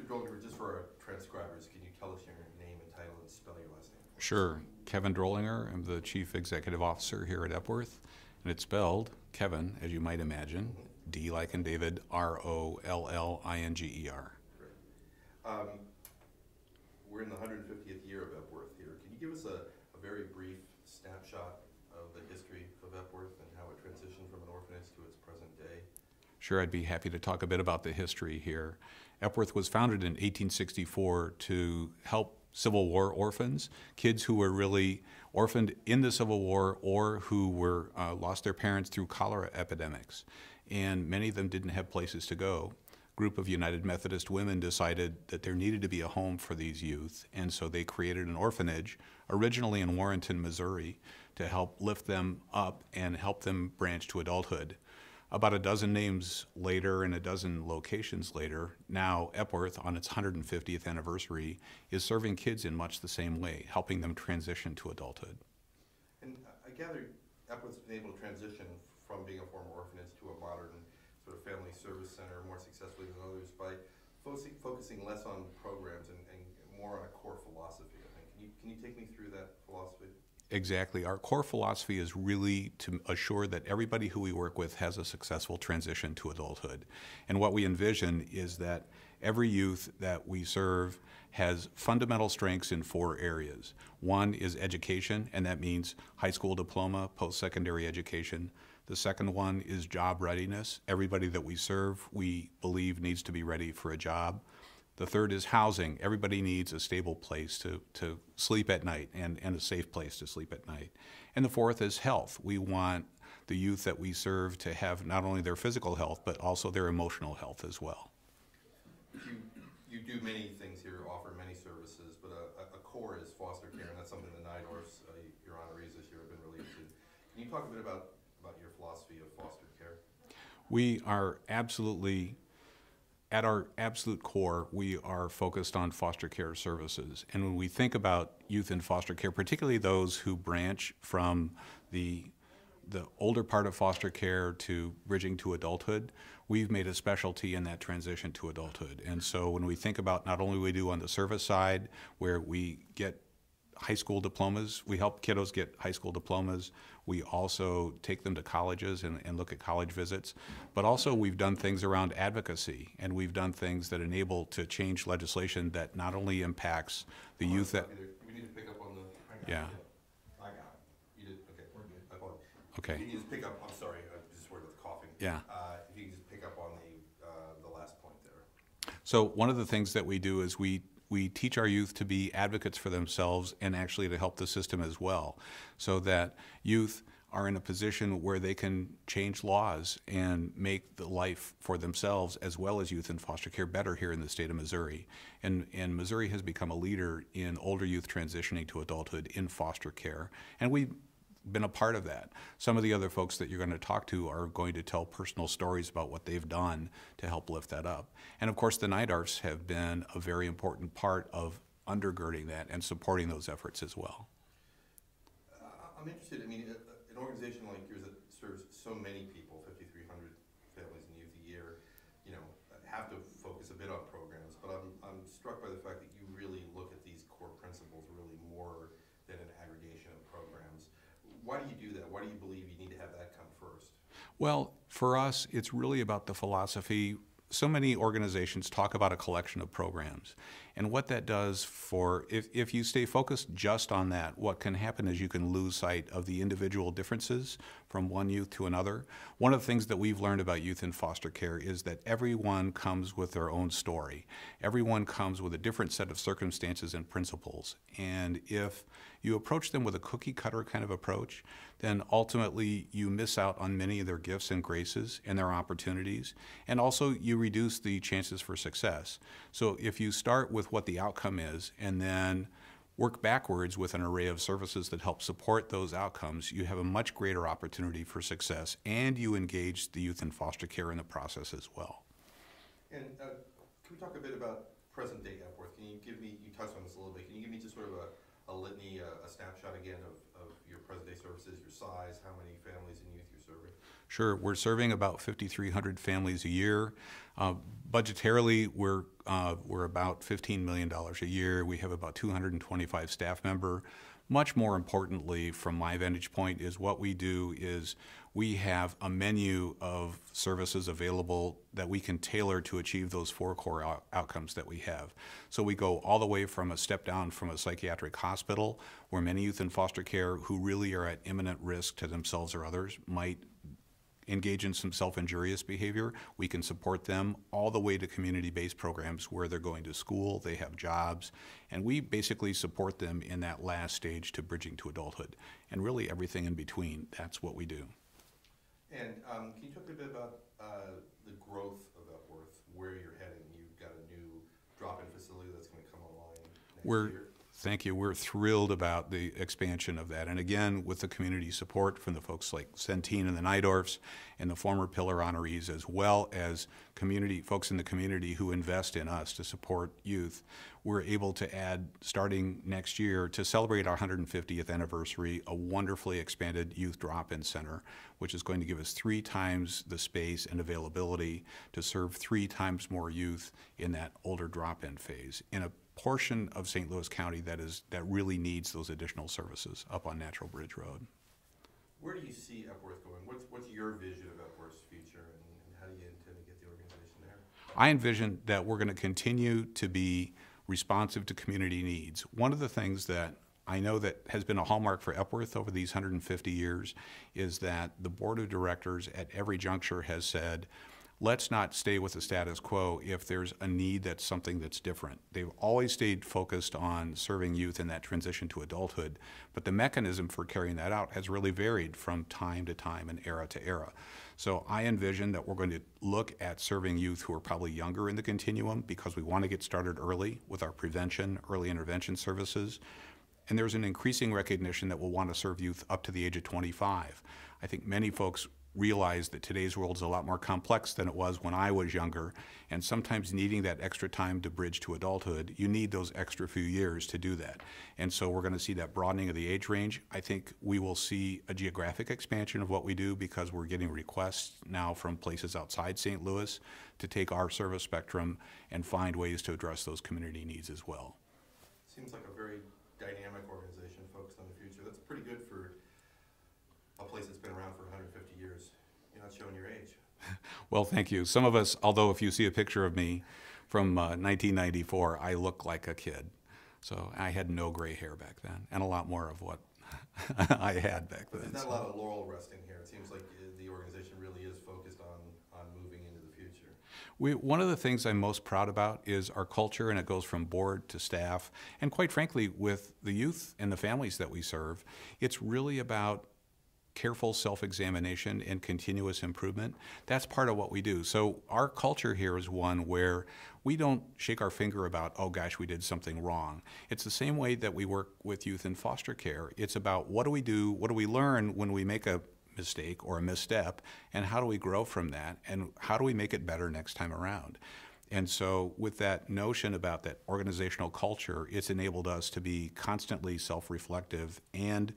Drollinger, just for our transcribers, can you tell us your name and title and spell your last name? Sure. Kevin Drollinger. I'm the Chief Executive Officer here at Epworth, and it's spelled Kevin, as you might imagine, D like in David, R-O-L-L-I-N-G-E-R. Great. We're in the 150th year of Epworth here. Can you give us a very brief snapshot of the history of Epworth and how it transitioned from an orphanage to its present day? Sure, I'd be happy to talk a bit about the history here. Epworth was founded in 1864 to help Civil War orphans, kids who were really orphaned in the Civil War or who were lost their parents through cholera epidemics. And many of them didn't have places to go. A group of United Methodist women decided that there needed to be a home for these youth, and so they created an orphanage, originally in Warrenton, Missouri, to help lift them up and help them branch to adulthood. About a dozen names later and a dozen locations later, now Epworth, on its 150th anniversary, is serving kids in much the same way, helping them transition to adulthood. And I gather Epworth's been able to transition from being a former orphanage to a modern sort of family service center more successfully than others by focusing less on programs and more on a core philosophy, I think. Can you take me through that philosophy? Exactly. Our core philosophy is really to assure that everybody who we work with has a successful transition to adulthood. And what we envision is that every youth that we serve has fundamental strengths in 4 areas. One is education, and that means high school diploma, post-secondary education. The second one is job readiness. Everybody that we serve, we believe, needs to be ready for a job. The third is housing. Everybody needs a stable place to sleep at night and a safe place to sleep at night. And the fourth is health. We want the youth that we serve to have not only their physical health, but also their emotional health as well. You do many things here, offer many services, but a core is foster care, and that's something the NIDORs, your honorees this year, have been really into. Can you talk a bit about your philosophy of foster care? We are absolutely, at our absolute core, we are focused on foster care services. And when we think about youth in foster care, particularly those who branch from the older part of foster care to bridging to adulthood, we've made a specialty in that transition to adulthood. And so when we think about not only we do on the service side, where we get high school diplomas, we help kiddos get high school diplomas. We also take them to colleges and look at college visits. But also we've done things around advocacy, and we've done things that enable to change legislation that not only impacts the youth that... We need to pick up on the... Yeah. I got it. You did? Okay. We're good. I apologize. Okay. If you can just pick up, I'm sorry, I just worried with coughing. Yeah. If you can just pick up on the last point there. So one of the things that we do is we teach our youth to be advocates for themselves and actually to help the system as well, so that youth are in a position where they can change laws and make the life for themselves as well as youth in foster care better here in the state of Missouri. And Missouri has become a leader in older youth transitioning to adulthood in foster care, and we've been a part of that. Some of the other folks that you're going to talk to are going to tell personal stories about what they've done to help lift that up. And of course the NIDARs have been a very important part of undergirding that and supporting those efforts as well. I'm interested, I mean, an organization like yours that serves so many people, 5,300 families and youth a year, you know, have to focus a bit on programs, but I'm struck by the fact that you really look at these core principles really more than an aggregation of programs. Why do you do that? Why do you believe you need to have that come first? Well, for us, it's really about the philosophy. So many organizations talk about a collection of programs. And what that does for, if you stay focused just on that, what can happen is you can lose sight of the individual differences from one youth to another. One of the things that we've learned about youth in foster care is that everyone comes with their own story. Everyone comes with a different set of circumstances and principles. And if you approach them with a cookie cutter kind of approach, then ultimately you miss out on many of their gifts and graces and their opportunities. And also you reduce the chances for success. So if you start with what the outcome is and then work backwards with an array of services that help support those outcomes, you have a much greater opportunity for success, and you engage the youth in foster care in the process as well. And can we talk a bit about present day Epworth? Can you give me, you touched on this a little bit, can you give me just sort of a litany, a snapshot again of your present day services, your size, how many families and youth you're serving? Sure, we're serving about 5,300 families a year. Budgetarily, we're we're about $15 million a year. We have about 225 staff member. Much more importantly, from my vantage point, is what we do is we have a menu of services available that we can tailor to achieve those four core outcomes that we have. So we go all the way from a step down from a psychiatric hospital, where many youth in foster care who really are at imminent risk to themselves or others might engage in some self-injurious behavior. We can support them all the way to community-based programs where they're going to school, they have jobs, and we basically support them in that last stage to bridging to adulthood. And really everything in between, that's what we do. And can you talk a bit about the growth of Epworth, where you're heading? You've got a new drop-in facility that's going to come online next year. Thank you. We're thrilled about the expansion of that. And again, with the community support from the folks like Centene and the Nydorfs and the former Pillar honorees, as well as folks in the community who invest in us to support youth, we're able to add, starting next year, to celebrate our 150th anniversary, a wonderfully expanded youth drop-in center, which is going to give us 3 times the space and availability to serve 3 times more youth in that older drop-in phase, in a portion of St. Louis County that really needs those additional services up on Natural Bridge Road. Where do you see Epworth going? What's your vision of Epworth's future, and how do you intend to get the organization there? I envision that we're going to continue to be responsive to community needs. One of the things that I know that has been a hallmark for Epworth over these 150 years is that the board of directors at every juncture has said, let's not stay with the status quo if there's a need that's something that's different. They've always stayed focused on serving youth in that transition to adulthood, but the mechanism for carrying that out has really varied from time to time and era to era. So I envision that we're going to look at serving youth who are probably younger in the continuum because we want to get started early with our prevention, early intervention services. And there's an increasing recognition that we'll want to serve youth up to the age of 25. I think many folks realize that today's world is a lot more complex than it was when I was younger, and sometimes needing that extra time to bridge to adulthood, you need those extra few years to do that. And so we're going to see that broadening of the age range. I think we will see a geographic expansion of what we do because we're getting requests now from places outside St. Louis to take our service spectrum and find ways to address those community needs as well. Seems like a very dynamic organization focused on the future. That's pretty good for a place that's been around for 150 years. You're not showing your age. Well, thank you. Some of us, although if you see a picture of me from 1994, I look like a kid. So I had no gray hair back then, and a lot more of what I had back then. There's not a lot of laurel resting here. It seems like the organization really is focused on moving into the future. One of the things I'm most proud about is our culture, and it goes from board to staff, and quite frankly, with the youth and the families that we serve, it's really about careful self-examination and continuous improvement. That's part of what we do. So our culture here is one where we don't shake our finger about, oh gosh, we did something wrong. It's the same way that we work with youth in foster care. It's about what do we do, what do we learn when we make a mistake or a misstep, and how do we grow from that, and how do we make it better next time around. And so with that notion about that organizational culture, it's enabled us to be constantly self-reflective and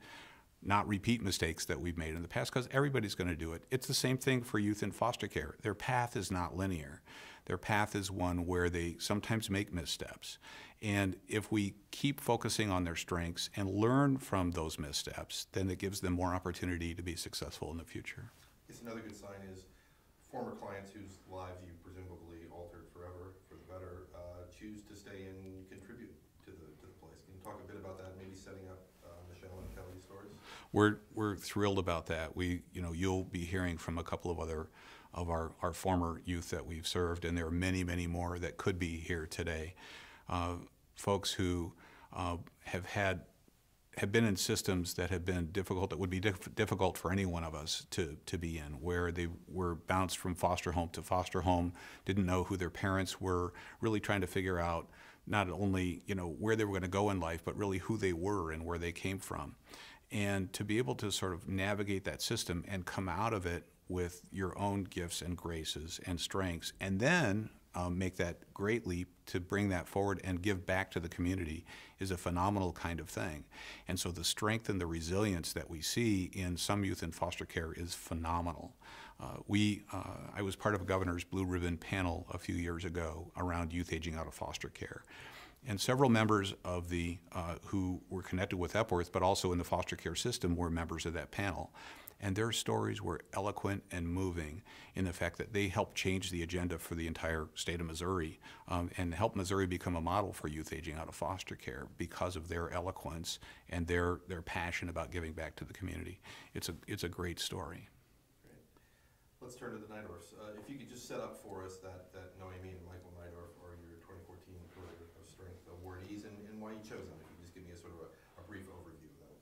not repeat mistakes that we've made in the past, because everybody's going to do it. It's the same thing for youth in foster care. Their path is not linear. Their path is one where they sometimes make missteps. And if we keep focusing on their strengths and learn from those missteps, then it gives them more opportunity to be successful in the future. I guess another good sign is former clients whose lives you presumably altered forever for the better choose to stay and contribute to the place. Can you talk a bit about that, maybe setting up Michelle and Kelly's stories? We're thrilled about that. You'll be hearing from a couple of other of our former youth that we've served, and there are many, many more that could be here today. Folks who have been in systems that have been difficult, that would be difficult for any one of us to be in, where they were bounced from foster home to foster home, didn't know who their parents were, really trying to figure out not only where they were going to go in life, but really who they were and where they came from. And to be able to sort of navigate that system and come out of it with your own gifts and graces and strengths, and then make that great leap to bring that forward and give back to the community is a phenomenal kind of thing. And so the strength and the resilience that we see in some youth in foster care is phenomenal. I was part of a governor's Blue Ribbon panel a few years ago around youth aging out of foster care. And several members of the who were connected with Epworth, but also in the foster care system, were members of that panel. And their stories were eloquent and moving in the fact that they helped change the agenda for the entire state of Missouri and helped Missouri become a model for youth aging out of foster care because of their eloquence and their passion about giving back to the community. It's a great story. Great. Let's turn to the Neidorfs. If you could just set up for us that Noemi and Michael Neidorf are your 2014 Pillar of Strength awardees and why you chose them. If you could just give me a sort of a brief overview of that.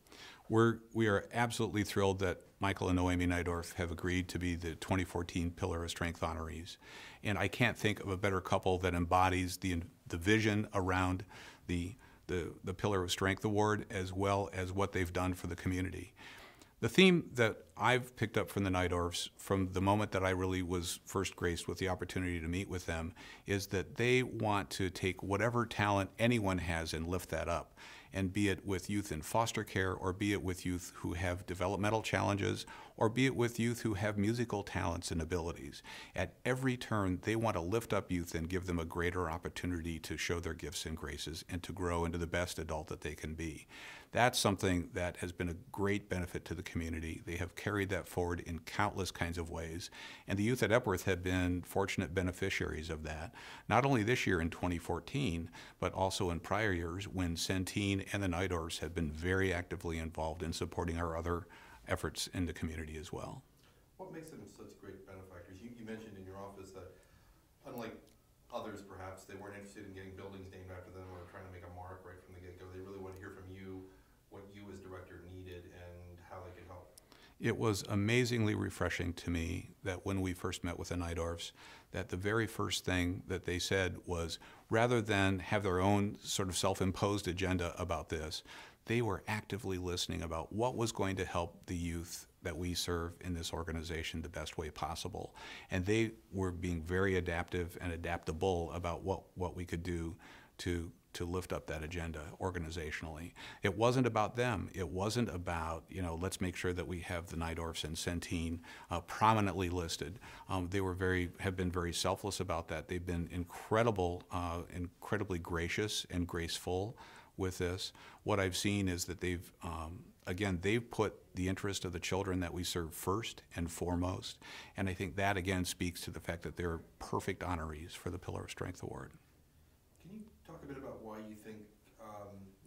We are absolutely thrilled that Michael and Noemi Neidorf have agreed to be the 2014 Pillar of Strength honorees. And I can't think of a better couple that embodies the vision around the Pillar of Strength Award as well as what they've done for the community. The theme that I've picked up from the Neidorfs from the moment that I really was first graced with the opportunity to meet with them is that they want to take whatever talent anyone has and lift that up. And be it with youth in foster care, or be it with youth who have developmental challenges, or be it with youth who have musical talents and abilities. At every turn, they want to lift up youth and give them a greater opportunity to show their gifts and graces and to grow into the best adult that they can be. That's something that has been a great benefit to the community. They have carried that forward in countless kinds of ways. And the youth at Epworth have been fortunate beneficiaries of that, not only this year in 2014, but also in prior years when Centene and the Neidorfs have been very actively involved in supporting our other efforts in the community as well. What makes them such great benefactors? You mentioned in your office that unlike others perhaps, they weren't interested in getting buildings named after them or trying to make a mark right from the get-go. They really want to hear from you what you as director needed and how they could help. It was amazingly refreshing to me that when we first met with the Neidorfs, that the very first thing that they said was, rather than have their own sort of self-imposed agenda about this, they were actively listening about what was going to help the youth that we serve in this organization the best way possible. And they were being very adaptive and adaptable about what we could do to lift up that agenda organizationally. It wasn't about them. It wasn't about, let's make sure that we have the Neidorfs and Centene prominently listed. They have been very selfless about that. They've been incredibly gracious and graceful with this. What I've seen is that they've put the interest of the children that we serve first and foremost. And I think that, again, speaks to the fact that they're perfect honorees for the Pillar of Strength Award. Can you talk a bit about why you think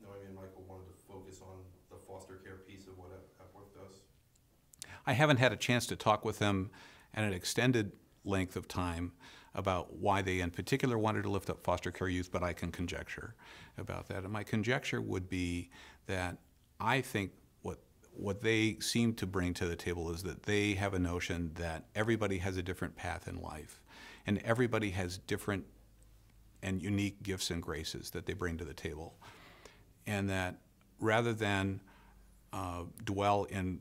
Noemi and Michael wanted to focus on the foster care piece of what Epworth does? I haven't had a chance to talk with them at an extended length of time about why they in particular wanted to lift up foster care youth, but I can conjecture about that. And my conjecture would be that I think what they seem to bring to the table is that they have a notion that everybody has a different path in life, and everybody has different and unique gifts and graces that they bring to the table. And that rather than dwell in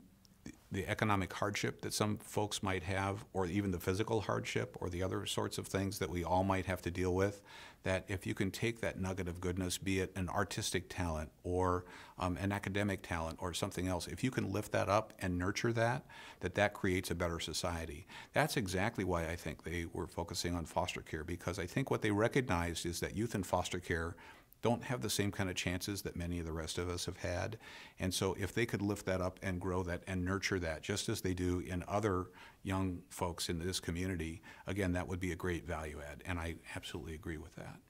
the economic hardship that some folks might have, or even the physical hardship, or the other sorts of things that we all might have to deal with, that if you can take that nugget of goodness, be it an artistic talent or an academic talent or something else, if you can lift that up and nurture that, that creates a better society. That's exactly why I think they were focusing on foster care, because I think what they recognized is that youth in foster care don't have the same kind of chances that many of the rest of us have had. And so if they could lift that up and grow that and nurture that, just as they do in other young folks in this community, again, that would be a great value add, and I absolutely agree with that.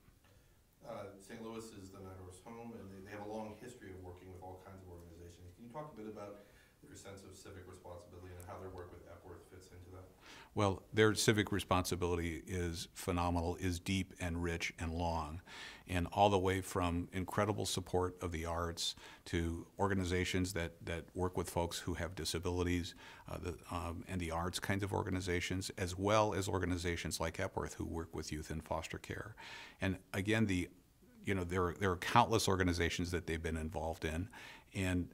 St. Louis is the Neidorfs' home, and they have a long history of working with all kinds of organizations. Can you talk a bit about their sense of civic responsibility and how their work with Epworth fits into that? Well, their civic responsibility is phenomenal, is deep and rich and long, and all the way from incredible support of the arts to organizations that work with folks who have disabilities, and the arts kinds of organizations, as well as organizations like Epworth who work with youth in foster care. And again, the you know, there are countless organizations that they've been involved in, and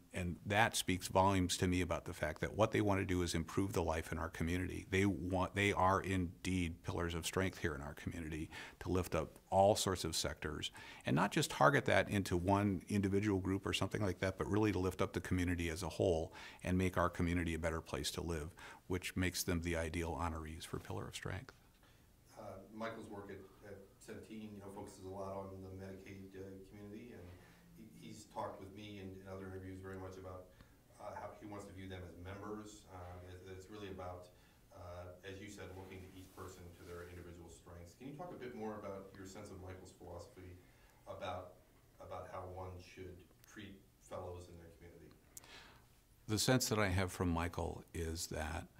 that speaks volumes to me about the fact that what they want to do is improve the life in our community. They are indeed pillars of strength here in our community to lift up all sorts of sectors, and not just target that into one individual group or something like that, but really to lift up the community as a whole and make our community a better place to live, which makes them the ideal honorees for Pillar of Strength. Michael's work at Centene, focuses a lot on the Medicaid community, and he's talked with me in other interviews very much about how he wants to view them as members. It's really about, as you said, looking at each person to their individual strengths. Can you talk a bit more about your sense of Michael's philosophy about how one should treat fellows in their community? The sense that I have from Michael is that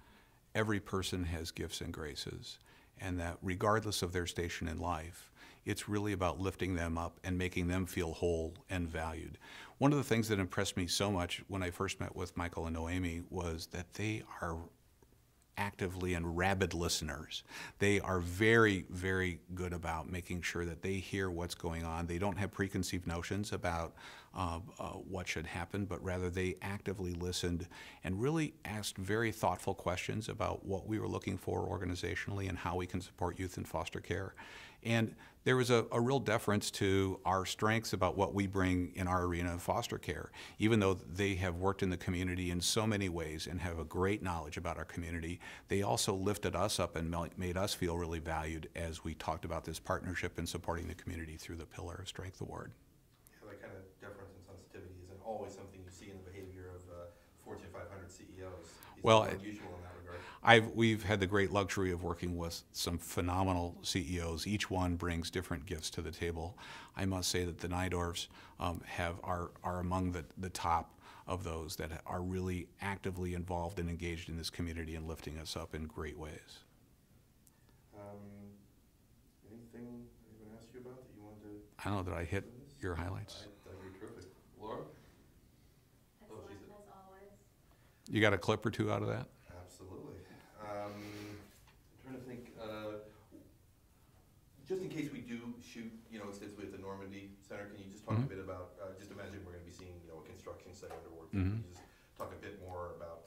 every person has gifts and graces, and that regardless of their station in life, it's really about lifting them up and making them feel whole and valued. One of the things that impressed me so much when I first met with Michael and Noemi was that they are actively and rabid listeners. They are very, very good about making sure that they hear what's going on. They don't have preconceived notions about what should happen, but rather they actively listened and really asked very thoughtful questions about what we were looking for organizationally and how we can support youth in foster care. And there was a real deference to our strengths about what we bring in our arena of foster care. Even though they have worked in the community in so many ways and have a great knowledge about our community, they also lifted us up and made us feel really valued as we talked about this partnership and supporting the community through the Pillar of Strength Award. Yeah, that kind of deference and sensitivity isn't always something you see in the behavior of Fortune 500 CEOs. It's well, unusual in that regard. We've had the great luxury of working with some phenomenal CEOs. Each one brings different gifts to the table. I must say that the Nydorfs are among the top of those that are really actively involved and engaged in this community and lifting us up in great ways. Anything I'm going to ask you about that you wanted to? I don't know that I hit your highlights. That'd be terrific. Laura? Excellent, as always. You got a clip or two out of that? Absolutely. I'm trying to think, just in case we do shoot, extensively at the Normandy Center, can you just talk a bit about, just imagine we're going to be seeing, a construction site under work. Can you just talk a bit more about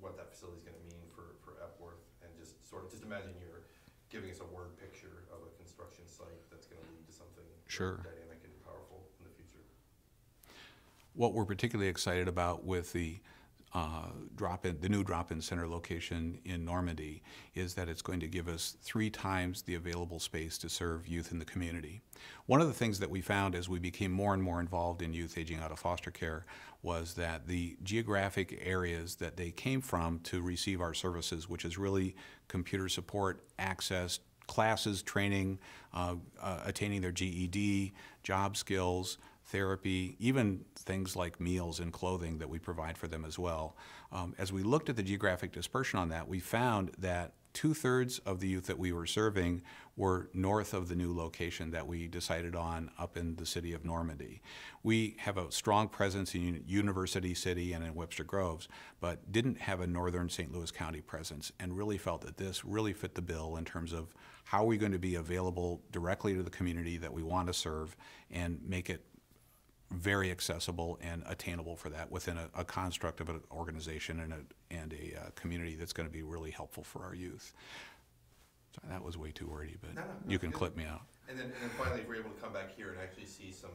what that facility is going to mean for Epworth, and just imagine you're giving us a word picture of a construction site that's going to lead to something dynamic and powerful in the future. What we're particularly excited about with the new drop-in center location in Normandy is that it's going to give us 3 times the available space to serve youth in the community. One of the things that we found as we became more and more involved in youth aging out of foster care was that the geographic areas that they came from to receive our services, which is really computer support, access, classes, training, attaining their GED, job skills, therapy, even things like meals and clothing that we provide for them as well. As we looked at the geographic dispersion on that, we found that 2/3 of the youth that we were serving were north of the new location that we decided on up in the city of Normandy. We have a strong presence in University City and in Webster Groves, but didn't have a northern St. Louis County presence, and really felt that this really fit the bill in terms of how are we going to be available directly to the community that we want to serve and make it very accessible and attainable for that within a construct of an organization and a community that's going to be really helpful for our youth. So that was way too wordy, but you can clip me out. And then finally, if we're able to come back here and actually see some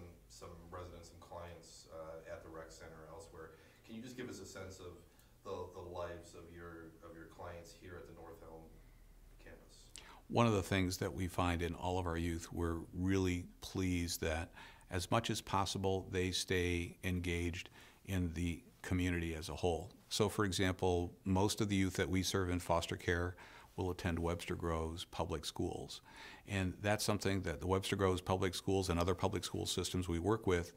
residents and clients at the rec center or elsewhere, can you just give us a sense of the lives of your clients here at the North Elm campus? One of the things that we find in all of our youth, we're really pleased that as much as possible, they stay engaged in the community as a whole. So for example, most of the youth that we serve in foster care will attend Webster Groves public schools. And that's something that the Webster Groves public schools and other public school systems we work with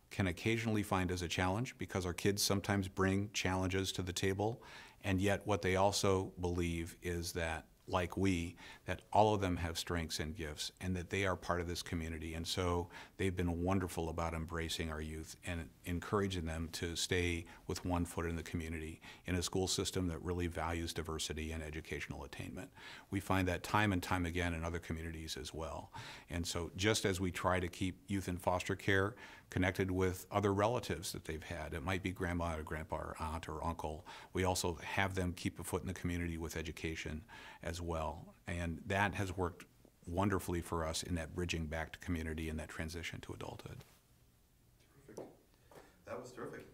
can occasionally find as a challenge, because our kids sometimes bring challenges to the table. And yet what they also believe is that like we, that all of them have strengths and gifts and that they are part of this community. And so they've been wonderful about embracing our youth and encouraging them to stay with one foot in the community in a school system that really values diversity and educational attainment. We find that time and time again in other communities as well. And so just as we try to keep youth in foster care connected with other relatives that they've had, it might be grandma or grandpa or aunt or uncle, we also have them keep a foot in the community with education as well. And that has worked wonderfully for us in that bridging back to community and that transition to adulthood. Terrific. That was terrific.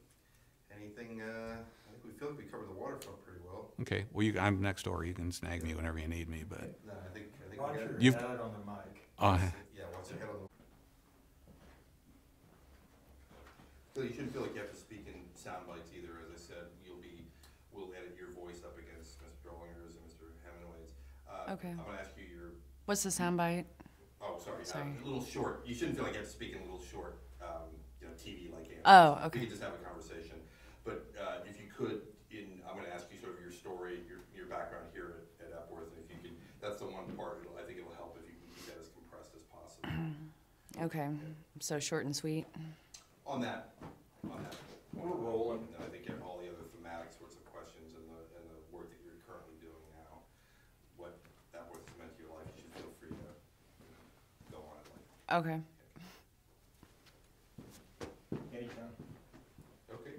Anything, I think we feel like we covered the waterfront pretty well. Okay, well, I'm next door. You can snag me whenever you need me, but. No, I think we Watch got your it. You've- head on the mic. Yeah, watch your head on the. So you shouldn't feel like you have to speak in sound bites either. As I said, we'll edit your voice up against Mr. Dollinger's and Mr. Hemingway's. Okay. I'm gonna ask you your, What's the soundbite? oh, sorry, Sorry. a little short. You shouldn't feel like you have to speak in a little short, TV-like answers. Oh, We okay. can just have a conversation. But if you could, I'm gonna ask you sort of your story, your background here at Epworth, and if you could, that's the one part, I think it'll help if you can keep that as compressed as possible. Okay. So short and sweet. On that. We're rolling. And I think all the other thematic sorts of questions and the work that you're currently doing now, what Epworth has meant to your life, you should feel free to go on it. Okay. Anytime. Okay.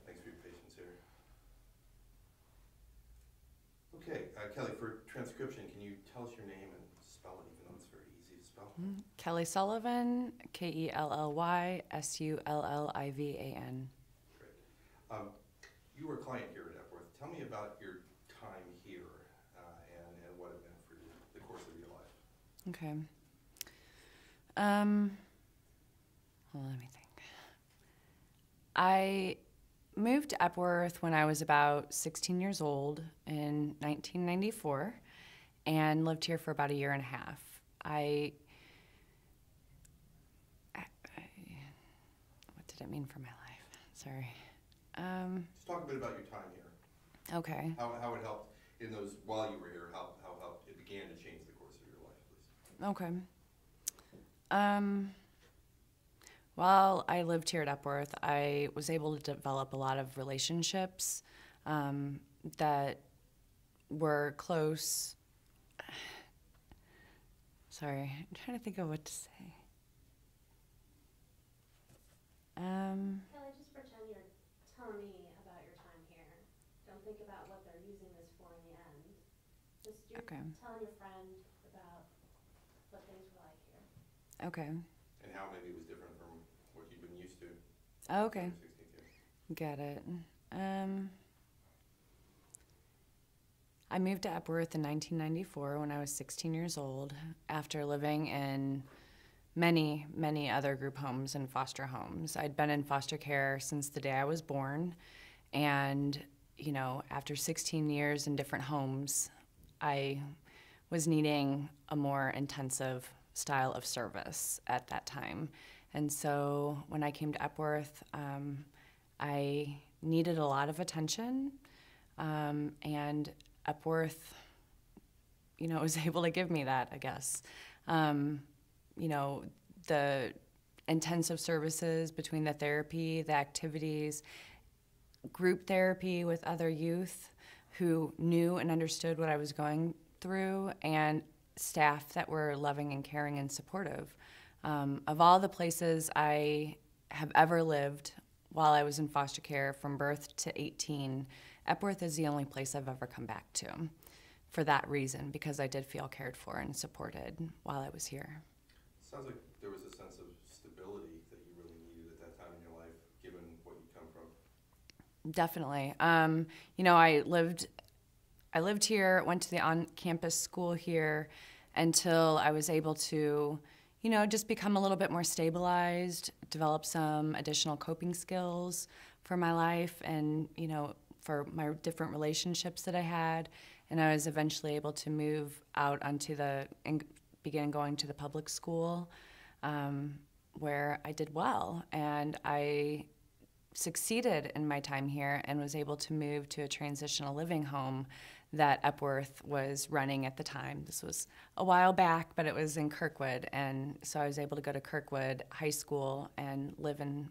Thanks for your patience here. Okay, Kelly, for transcription, can you tell us your name and spell it, even though it's very easy to spell? Kelly Sullivan, KELLY SULLIVAN. Great. You were a client here at Epworth. Tell me about your time here and what it meant for you, the course of your life. Okay. Well, let me think. I moved to Epworth when I was about 16 years old in 1994 and lived here for about a year and a half. What did it mean for my life? Sorry. Just talk a bit about your time here. Okay. How it helped in those, while you were here, how it began to change the course of your life, please. Okay. While I lived here at Epworth, I was able to develop a lot of relationships that were close. Sorry, I'm trying to think of what to say. Kelly, just pretend you're telling me about your time here. Don't think about what they're using this for in the end. Just you're Okay. telling your friend about what things were like here. Okay. And how maybe it was different from what you've been used to. Okay. in your 16th year. Got it. I moved to Epworth in 1994 when I was 16 years old after living in many, many other group homes and foster homes. I'd been in foster care since the day I was born, and, you know, after 16 years in different homes, I was needing a more intensive style of service at that time. And so when I came to Epworth, I needed a lot of attention, and Epworth, you know, was able to give me that, I guess. You know, the intensive services between the therapy, the activities, group therapy with other youth who knew and understood what I was going through, and staff that were loving and caring and supportive. Of all the places I have ever lived while I was in foster care from birth to 18, Epworth is the only place I've ever come back to for that reason, because I did feel cared for and supported while I was here. Sounds like there was a sense of stability that you really needed at that time in your life, given what you come from. Definitely. You know, I lived here, went to the on-campus school here until I was able to, you know, just become a little bit more stabilized, develop some additional coping skills for my life and, you know, for my different relationships that I had. And I was eventually able to move out onto and begin going to the public school, where I did well. And I succeeded in my time here and was able to move to a transitional living home that Epworth was running at the time. This was a while back, but it was in Kirkwood, and so I was able to go to Kirkwood High School and live in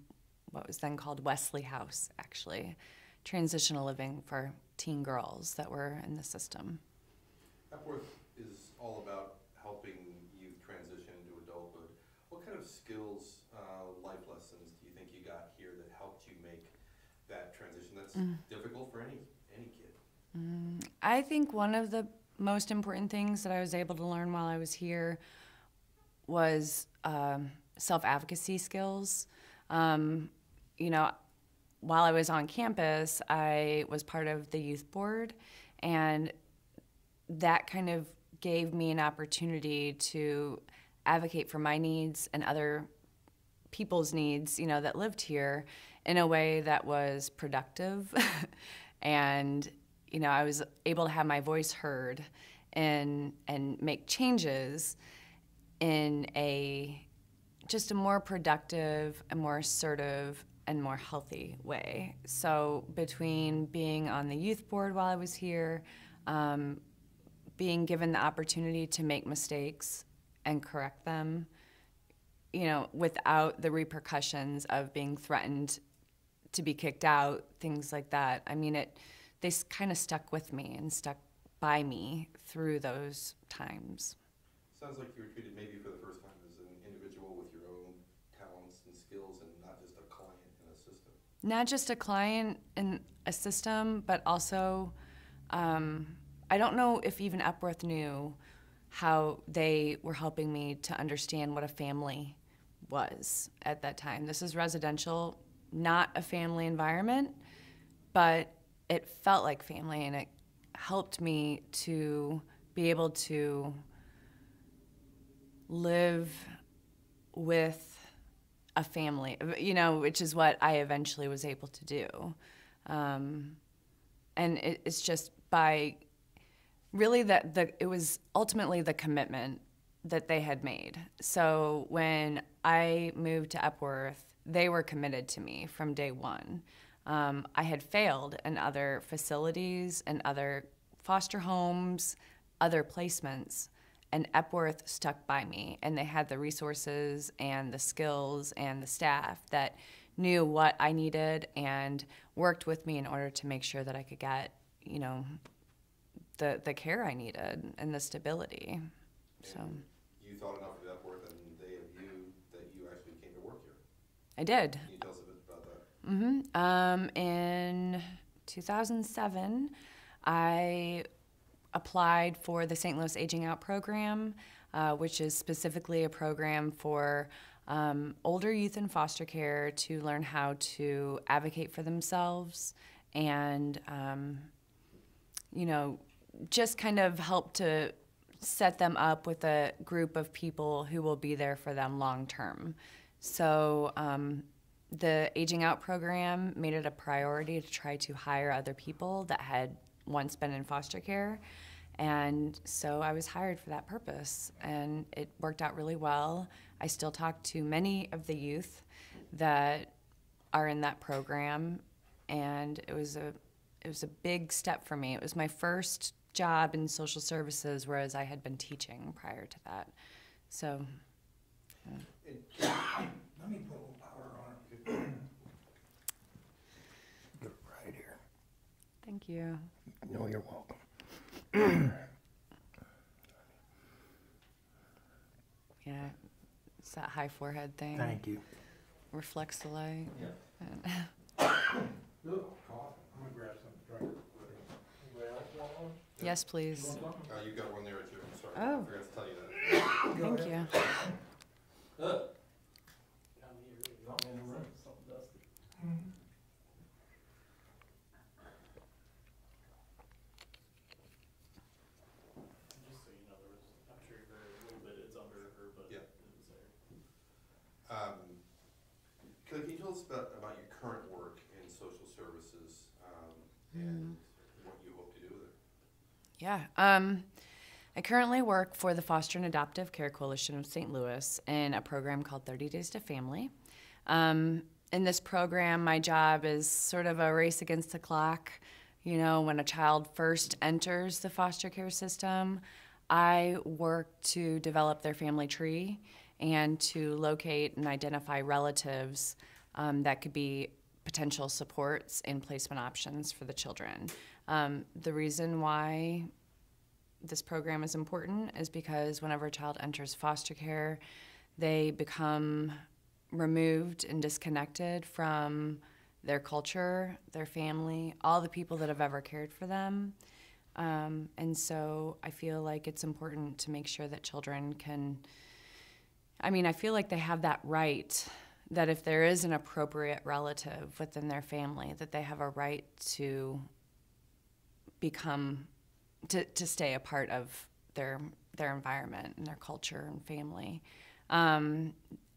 what was then called Wesley House, actually, transitional living for teen girls that were in the system. Epworth is all about helping youth transition into adulthood. What kind of skills, life lessons do you think you got here that helped you make that transition that's difficult for any kid? I think one of the most important things that I was able to learn while I was here was self-advocacy skills. You know, while I was on campus, I was part of the youth board, and that kind of gave me an opportunity to advocate for my needs and other people's needs, you know, that lived here in a way that was productive. And, you know, I was able to have my voice heard and make changes in just a more productive, a more assertive, and more healthy way. So between being on the youth board while I was here, being given the opportunity to make mistakes and correct them, you know, without the repercussions of being threatened to be kicked out, things like that. I mean, they kind of stuck with me and stuck by me through those times. Sounds like you were treated maybe for the first time as an individual with your own talents and skills and not just a client in a system. Not just a client in a system, but also, I don't know if even Epworth knew how they were helping me to understand what a family was at that time. This is residential, not a family environment, but it felt like family, and it helped me to be able to live with a family, you know, which is what I eventually was able to do. And it's just by really it was ultimately the commitment that they had made. So when I moved to Epworth, they were committed to me from day one. I had failed in other facilities and other foster homes, other placements, and Epworth stuck by me, and they had the resources and the skills and the staff that knew what I needed and worked with me in order to make sure that I could get, you know, the care I needed and the stability. So You thought enough of Epworth and they of you that you actually came to work here. I did. Can you tell us a bit about that? In 2007, I applied for the St. Louis Aging Out program, which is specifically a program for older youth in foster care to learn how to advocate for themselves and, you know, just kind of help to set them up with a group of people who will be there for them long term. So the Aging Out program made it a priority to try to hire other people that had once been in foster care. And so I was hired for that purpose, and it worked out really well. I still talk to many of the youth that are in that program, and it was a big step for me. It was my first job in social services, whereas I had been teaching prior to that. So, Let me put a little powder on it. Get it right here. thank you. No, you're welcome. Yeah, it's that high forehead thing. Thank you. Reflects the light. Yeah. Ugh, cough. I'm gonna grab some drink. Anybody else want one? Yes, please. You want some? You've got one there too. I'm sorry. Oh. I forgot to tell you that. Go Thank ahead. you. Something in the room? Just so you know, I'm sure you heard a little bit, it's under her, but Yeah. it was there. Kelly, can you tell us about your current work in social services and what you hope to do with it? Yeah. I currently work for the Foster and Adoptive Care Coalition of St. Louis in a program called 30 Days to Family. in this program, my job is sort of a race against the clock. You know, when a child first enters the foster care system, I work to develop their family tree and to locate and identify relatives that could be potential supports and placement options for the children. The reason why this program is important is because whenever a child enters foster care, they become removed and disconnected from their culture, their family, all the people that have ever cared for them. And so I feel like it's important to make sure that children can, I feel like they have that right, that if there is an appropriate relative within their family, that they have a right to become, to stay a part of their environment and their culture and family.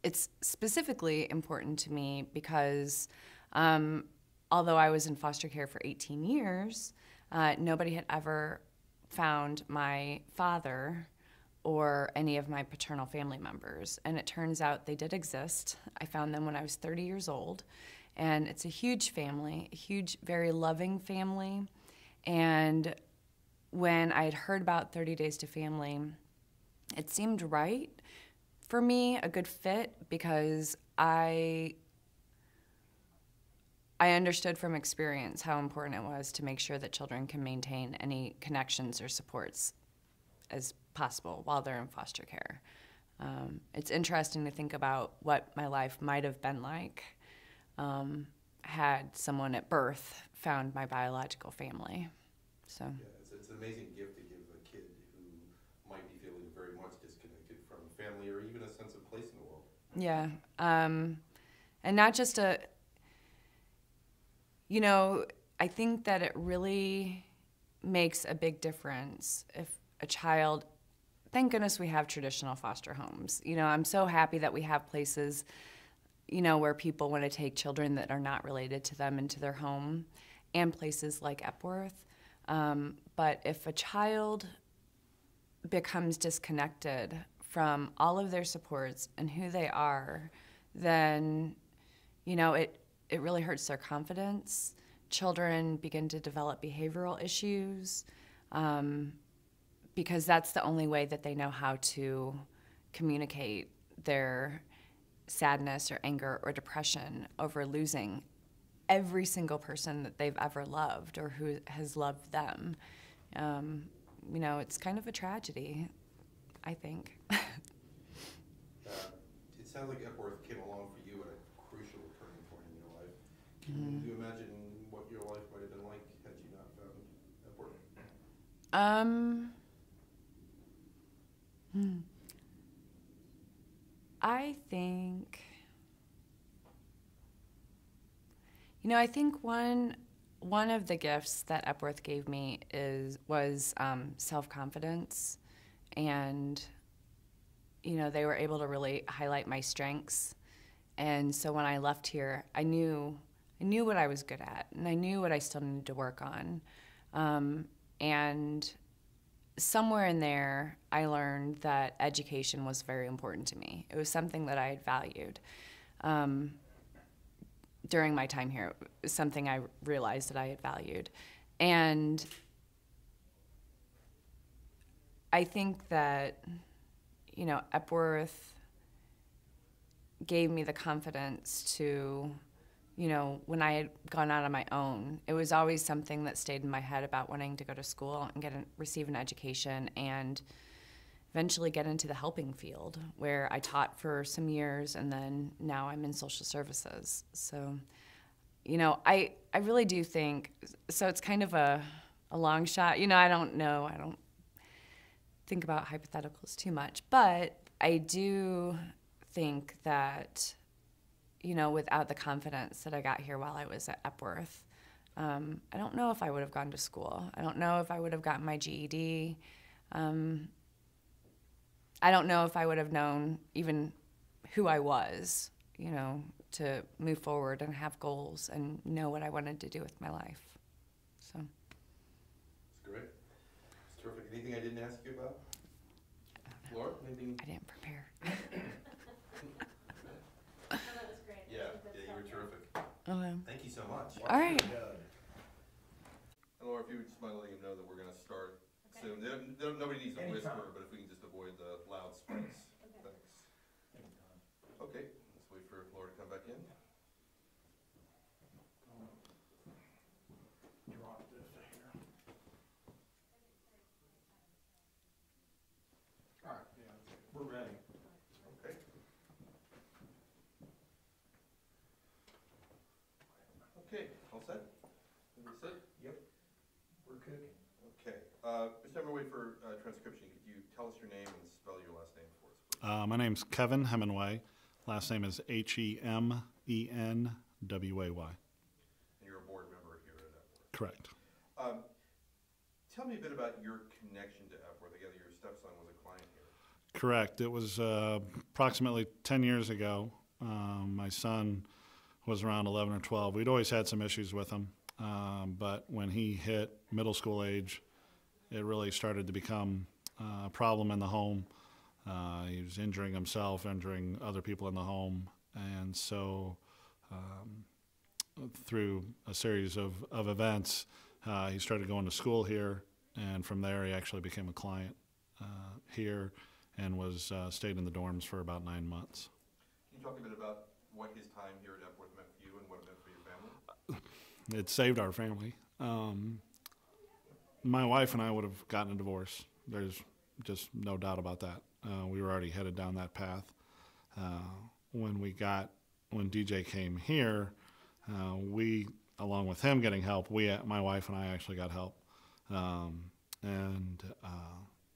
It's specifically important to me because although I was in foster care for 18 years, nobody had ever found my father or any of my paternal family members. And it turns out they did exist. I found them when I was 30 years old. And it's a huge family, a huge, very loving family. And when I had heard about 30 Days to Family, it seemed right for me, a good fit, because I understood from experience how important it was to make sure that children can maintain any connections or supports as possible while they're in foster care. It's interesting to think about what my life might have been like had someone at birth found my biological family. So. Yeah, it's an amazing gift to give a kid who might be feeling very much disconnected from family or even a sense of place in the world. Yeah, and not just I think that it really makes a big difference if a child, thank goodness we have traditional foster homes. I'm so happy that we have places, where people want to take children that are not related to them into their home, and places like Epworth. But if a child becomes disconnected from all of their supports and who they are, then, it really hurts their confidence. Children begin to develop behavioral issues because that's the only way that they know how to communicate their sadness or anger or depression over losing every single person that they've ever loved or who has loved them. It's kind of a tragedy, I think. It sounds like Epworth came along for you at a crucial turning point in your life. Can you imagine what your life might have been like had you not found Epworth? I think, I think one of the gifts that Epworth gave me was self-confidence, and they were able to really highlight my strengths. And so when I left here, I knew what I was good at, and I knew what I still needed to work on. And somewhere in there, I learned that education was very important to me. It was something that I had valued. During my time here, it was something I realized that I had valued. And I think that, Epworth gave me the confidence to, when I had gone out on my own, it was always something that stayed in my head about wanting to go to school and receive an education and eventually get into the helping field, where I taught for some years, and then now I'm in social services. So, I really do think, so it's kind of a long shot. I don't know. I don't think about hypotheticals too much, but I do think that, without the confidence that I got here while I was at Epworth, I don't know if I would have gone to school. I don't know if I would have gotten my GED. I don't know if I would have known even who I was, to move forward and have goals and know what I wanted to do with my life. So. That's great. It's terrific. Anything I didn't ask you about? Laura, anything? I didn't prepare. No, that was great. I Yeah, think that's you were helpful. terrific. All right. And Laura, if you would just mind letting him know that we're gonna start soon. Nobody needs to whisper, but if we can just avoid the loud spikes. Thanks. Okay, let's wait for Laura to come back in. Drop this here. All right, yeah, we're ready. Okay. Okay, all set? Everybody set? Yep, we're cooking. Okay, Mr. Chairman, wait for transcription. Could you tell us your name and spell your last name for us, please? My name's Kevin Hemingway. Last name is Hemenway. And you're a board member here at Epworth. Correct. Tell me a bit about your connection to Epworth. I gather your stepson was a client here. Correct. It was approximately 10 years ago. My son was around 11 or 12. We'd always had some issues with him, but when he hit middle school age, it really started to become a problem in the home. He was injuring himself, injuring other people in the home, and so through a series of events, he started going to school here, and from there he actually became a client here and was stayed in the dorms for about 9 months. Can you talk a bit about what his time here at Epworth meant for you and what it meant for your family? It saved our family. My wife and I would have gotten a divorce. There's just no doubt about that. We were already headed down that path. When DJ came here, we, along with him getting help, my wife and I actually got help.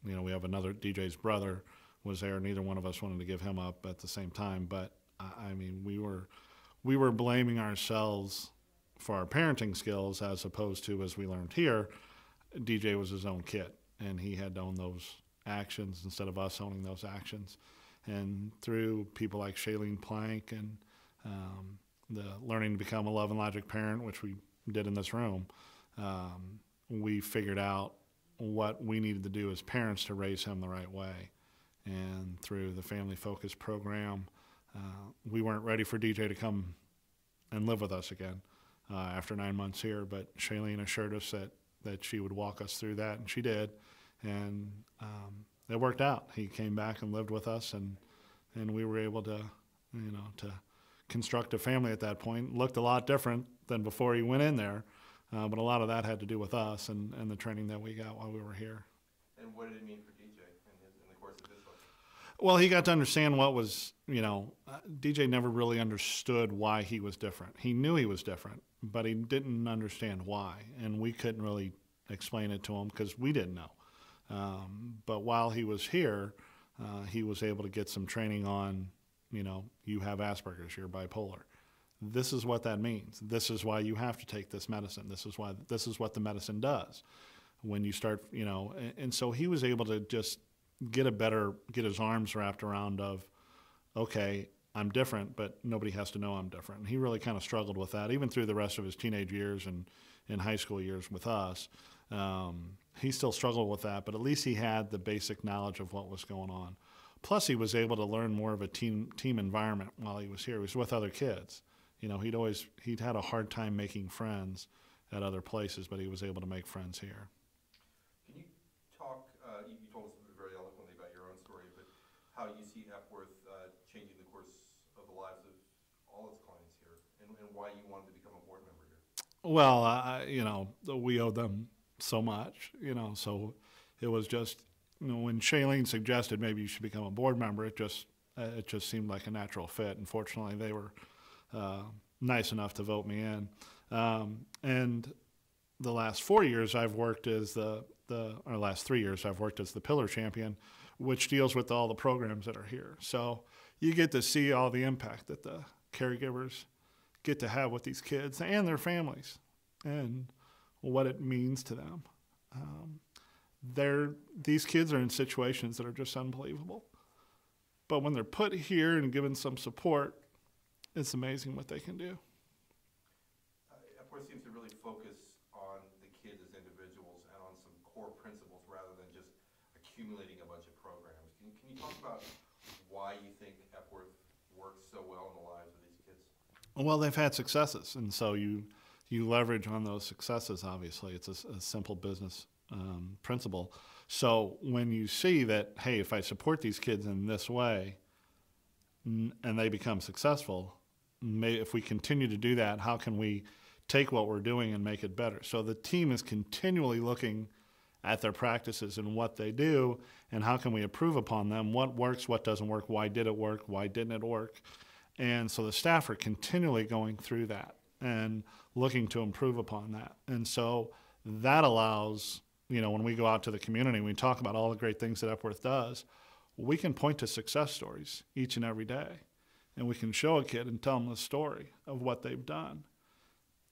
We have another, DJ's brother was there. Neither one of us wanted to give him up at the same time, but we were blaming ourselves for our parenting skills as opposed to, as we learned here, DJ was his own kid, and he had to own those actions instead of us owning those actions. And through people like Shailene Plank and the learning to become a love and logic parent, which we did in this room, we figured out what we needed to do as parents to raise him the right way. And through the Family Focus program, we weren't ready for DJ to come and live with us again after 9 months here, but Shailene assured us that she would walk us through that, and she did. And it worked out. He came back and lived with us, and we were able to construct a family at that point. Looked a lot different than before he went in there, but a lot of that had to do with us and the training that we got while we were here. And what did it mean for DJ in the course of his life? Well, he got to understand what was, DJ never really understood why he was different. He knew he was different, but he didn't understand why, and we couldn't really explain it to him because we didn't know. But while he was here, he was able to get some training on, you have Asperger's, you're bipolar. This is what that means. This is why you have to take this medicine. This is what the medicine does. When you start, and so he was able to just get his arms wrapped around of, okay, I'm different, but nobody has to know I'm different. And he really kind of struggled with that, even through the rest of his teenage years and in high school years with us. He still struggled with that, but at least he had the basic knowledge of what was going on. Plus, he was able to learn more of a team environment while he was here. He was with other kids. He'd had a hard time making friends at other places, but he was able to make friends here. Can you talk, you told us very eloquently about your own story, but how you see Epworth changing the course of the lives of all its clients here, and why you wanted to become a board member here? Well, we owe them so much, so it was just, when Shailene suggested maybe you should become a board member, it just seemed like a natural fit. And fortunately, they were nice enough to vote me in. And the last 4 years I've worked as last 3 years I've worked as the Pillar Champion, which deals with all the programs that are here. So you get to see all the impact that the caregivers get to have with these kids and their families, and what it means to them. These kids are in situations that are just unbelievable. But when they're put here and given some support, it's amazing what they can do. Epworth seems to really focus on the kids as individuals and on some core principles rather than just accumulating a bunch of programs. Can you talk about why you think Epworth works so well in the lives of these kids? Well, they've had successes, and so you you leverage on those successes. Obviously, it's a simple business principle. So when you see that, hey, if I support these kids in this way and they become successful, if we continue to do that, how can we take what we're doing and make it better? So the team is continually looking at their practices and what they do, and how can we improve upon them, what works, what doesn't work, why did it work, why didn't it work. And so the staff are continually going through that and looking to improve upon that. And so that allows, when we go out to the community, we talk about all the great things that Epworth does, we can point to success stories each and every day. And we can show a kid and tell them the story of what they've done.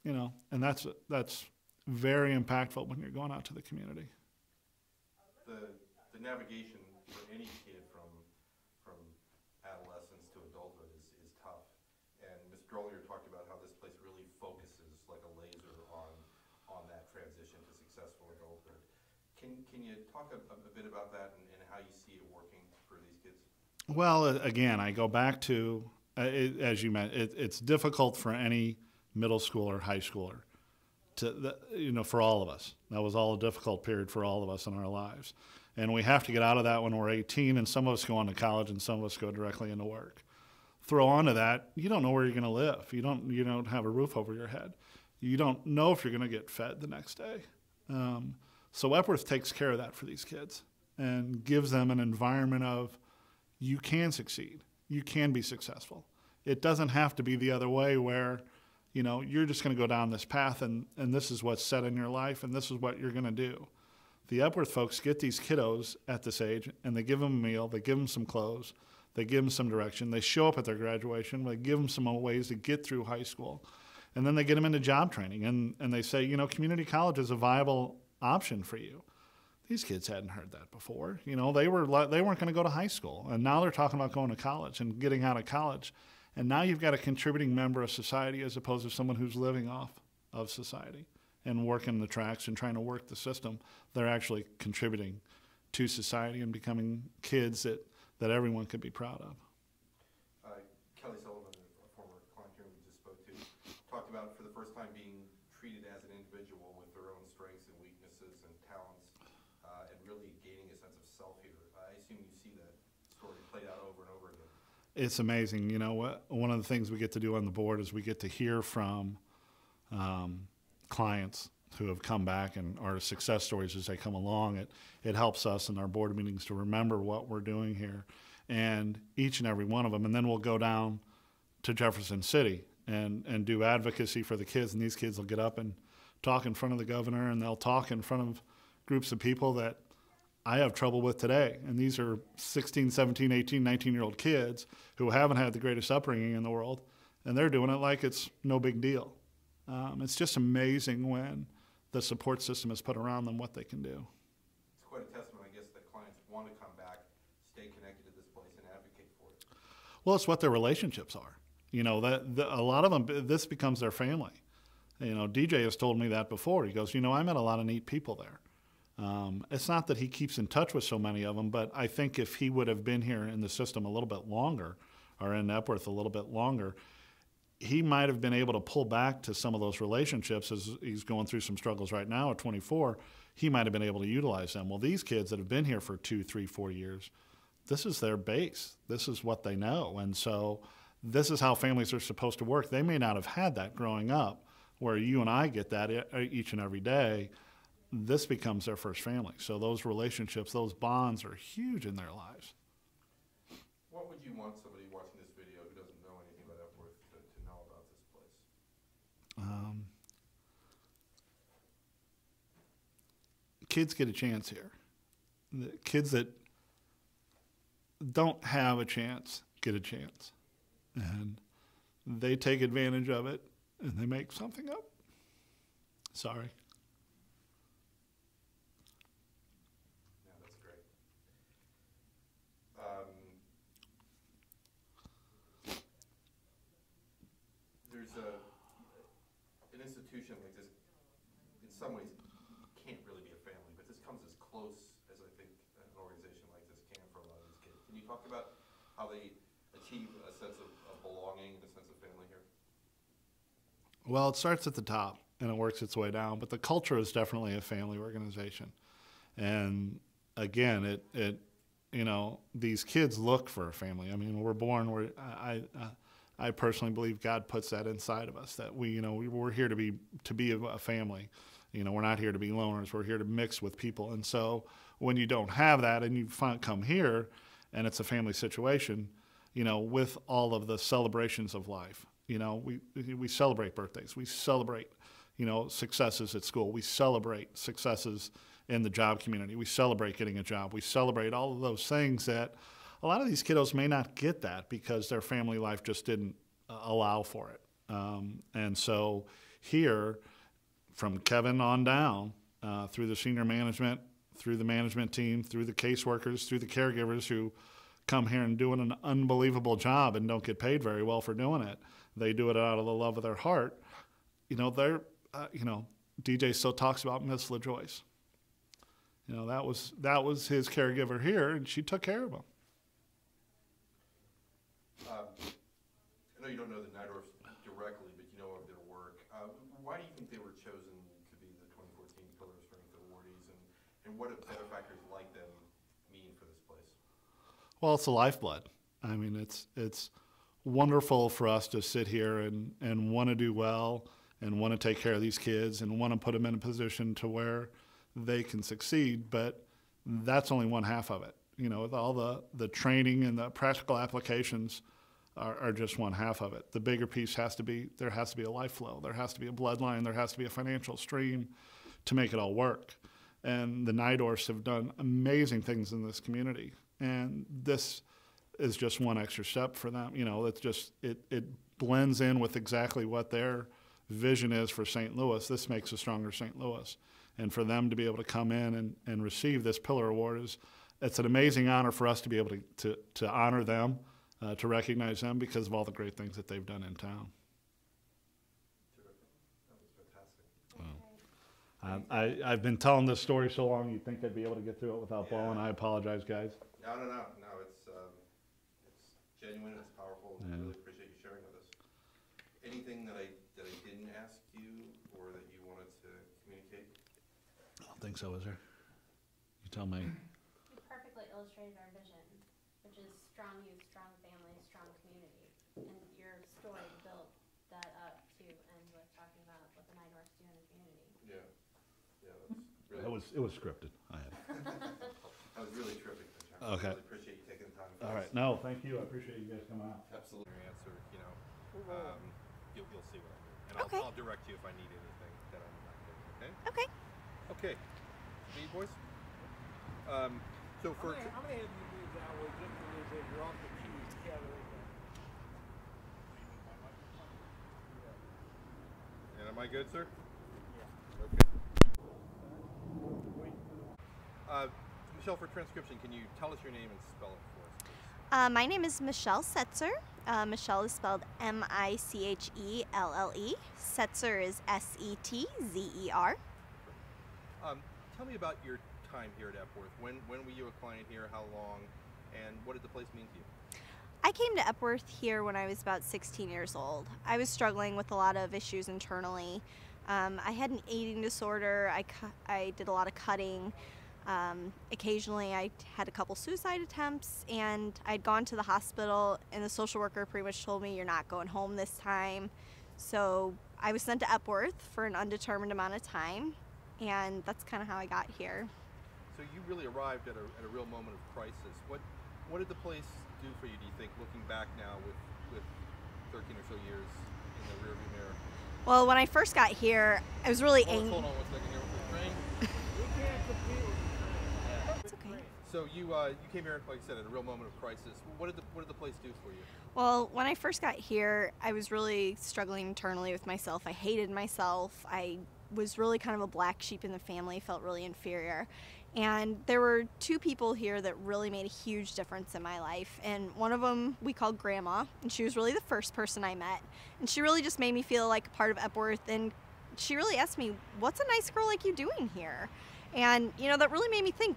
And that's very impactful when you're going out to the community. The navigation for any kid from adolescence to adulthood is tough. And Ms. Drollier talked about how this place really focuses like a laser on that transition to successful adulthood. Can you talk a bit about that and how you see it working for these kids? Well, again, I go back to, as you mentioned, it's difficult for any middle schooler, high schooler, for all of us. That was all a difficult period for all of us in our lives. And we have to get out of that when we're 18, and some of us go on to college and some of us go directly into work. Throw onto that, you don't know where you're going to live. You don't have a roof over your head. You don't know if you're going to get fed the next day. So Epworth takes care of that for these kids and gives them an environment of, you can succeed. You can be successful. It doesn't have to be the other way where, you're just going to go down this path and this is what's set in your life and this is what you're going to do. The Epworth folks get these kiddos at this age and they give them a meal, they give them some clothes, they give them some direction, they show up at their graduation, they give them some ways to get through high school, and then they get them into job training and they say, community college is a viable option for you. These kids hadn't heard that before. They weren't going to go to high school, and now they're talking about going to college and getting out of college. And now you've got a contributing member of society as opposed to someone who's living off of society and working the tracks and trying to work the system. They're actually contributing to society and becoming kids that everyone could be proud of. Kelly Sullivan, a former client here we just spoke to, talked about for the first time being treated as an individual with their own strengths and weaknesses and talents, and really gaining a sense of self here. I assume you see that story played out over and over again. It's amazing. One of the things we get to do on the board is we get to hear from clients who have come back and are success stories as they come along. It helps us in our board meetings to remember what we're doing here, and each and every one of them. And then we'll go down to Jefferson City and do advocacy for the kids, and these kids will get up and talk in front of the governor, and they'll talk in front of groups of people that I have trouble with today. And these are 16, 17, 18, 19-year-old kids who haven't had the greatest upbringing in the world, and they're doing it like it's no big deal. It's just amazing when the support system is put around them, what they can do. It's quite a testament, I guess, that clients want to come back, stay connected to this place, and advocate for it. Well, it's what their relationships are. A lot of them, this becomes their family. DJ has told me that before. He goes, I met a lot of neat people there. It's not that he keeps in touch with so many of them, but I think if he would have been here in the system a little bit longer, or in Epworth a little bit longer, he might have been able to pull back to some of those relationships as he's going through some struggles right now at 24. He might have been able to utilize them. Well, these kids that have been here for 2, 3, 4 years, this is their base. This is what they know. And so this is how families are supposed to work. They may not have had that growing up, where you and I get that each and every day. This becomes their first family. So those relationships, those bonds are huge in their lives. What would you want somebody watching this video who doesn't know anything about Epworth to know about this place? Kids get a chance here. The kids that don't have a chance get a chance. And they take advantage of it, and they make something up. Sorry. Yeah, that's great. There's an institution like this, in some ways, can't really be a family, but this comes as close as I think an organization like this can for a lot of these kids. Can you talk about how they achieve a sense of belonging and a sense of family here? Well, it starts at the top, and it works its way down. But the culture is definitely a family organization. And again, you know, these kids look for a family. I mean, we're born, I personally believe God puts that inside of us, that we're here to be a family. You know, we're not here to be loners. We're here to mix with people. And so when you don't have that and you come here and it's a family situation, you know, with all of the celebrations of life, you know, we celebrate birthdays. We celebrate, you know, successes at school. We celebrate successes in the job community. We celebrate getting a job. We celebrate all of those things that a lot of these kiddos may not get that because their family life just didn't allow for it. And so here, from Kevin on down, through the senior management, through the management team, through the caseworkers, through the caregivers who come here and doing an unbelievable job and don't get paid very well for doing it. They do it out of the love of their heart. You know, DJ still talks about Miss LaJoyce. You know, that was his caregiver here, and she took care of him. I know you don't know the Neidorfs directly, but you know of their work. Why do you think they were chosen to be the 2014 Pillar of Strength awardees, and what do better factors like them mean for this place? Well, it's the lifeblood. I mean, it's wonderful for us to sit here and want to do well and want to take care of these kids and want to put them in a position to where they can succeed, but that's only one half of it. You know, with all the training and the practical applications are just one half of it. The bigger piece there has to be a life flow. There has to be a bloodline. There has to be a financial stream to make it all work. And the Neidorfs have done amazing things in this community. And this is just one extra step for them. You know, it blends in with exactly what their vision is for St. Louis. This makes a stronger St. Louis. And for them to be able to come in and receive this Pillar Award it's an amazing honor for us to be able to honor them, to recognize them because of all the great things that they've done in town. That was fantastic. I've been telling this story so long you'd think I'd be able to get through it without blowing. I apologize, guys. No, it's genuine, it's powerful, and I really appreciate you sharing with us. Anything that I didn't ask you or that you wanted to communicate? I don't think so, is there? You tell me. You perfectly illustrated our vision, which is strong youth, strong family, strong community. And your story built that up to end with talking about what the Neidorfs do in the community. Yeah, that's really. It was scripted. That was really terrific. Okay. I really appreciate you taking the time. All right. No, thank you. I appreciate you guys coming out. Absolutely. Your answer, you know, you'll see what I do, and Okay. I'll direct you if I need anything that I'm not getting. Okay. Okay. Me, boys. So for How many of you moved that way just a little bit? You're off the keys together. and am I good, sir? Yeah. Okay. Michelle, for transcription, can you tell us your name and spell it for us, please? My name is Michelle Setzer. Michelle is spelled M-I-C-H-E-L-L-E. Setzer is S-E-T-Z-E-R. Tell me about your time here at Epworth. When were you a client here? How long? And what did the place mean to you? I came to Epworth here when I was about 16 years old. I was struggling with a lot of issues internally. I had an eating disorder. I did a lot of cutting. Occasionally I had a couple suicide attempts, and I'd gone to the hospital, and the social worker pretty much told me, you're not going home this time. So I was sent to Epworth for an undetermined amount of time, and that's kind of how I got here. So you really arrived at a real moment of crisis. What did the place do for you, do you think, looking back now with 13 or so years in the rearview mirror? Well, when I first got here, I was really angry. Hold on 1 second here with the train. We can't compete with the It's okay. So you came here, like I said, at a real moment of crisis. What did the place do for you? Well, when I first got here, I was really struggling internally with myself. I hated myself. I was really kind of a black sheep in the family, felt really inferior. And there were two people here that really made a huge difference in my life. And one of them we called Grandma, and she was really the first person I met. And she really just made me feel like a part of Epworth. And she really asked me, what's a nice girl like you doing here? And, you know, that really made me think,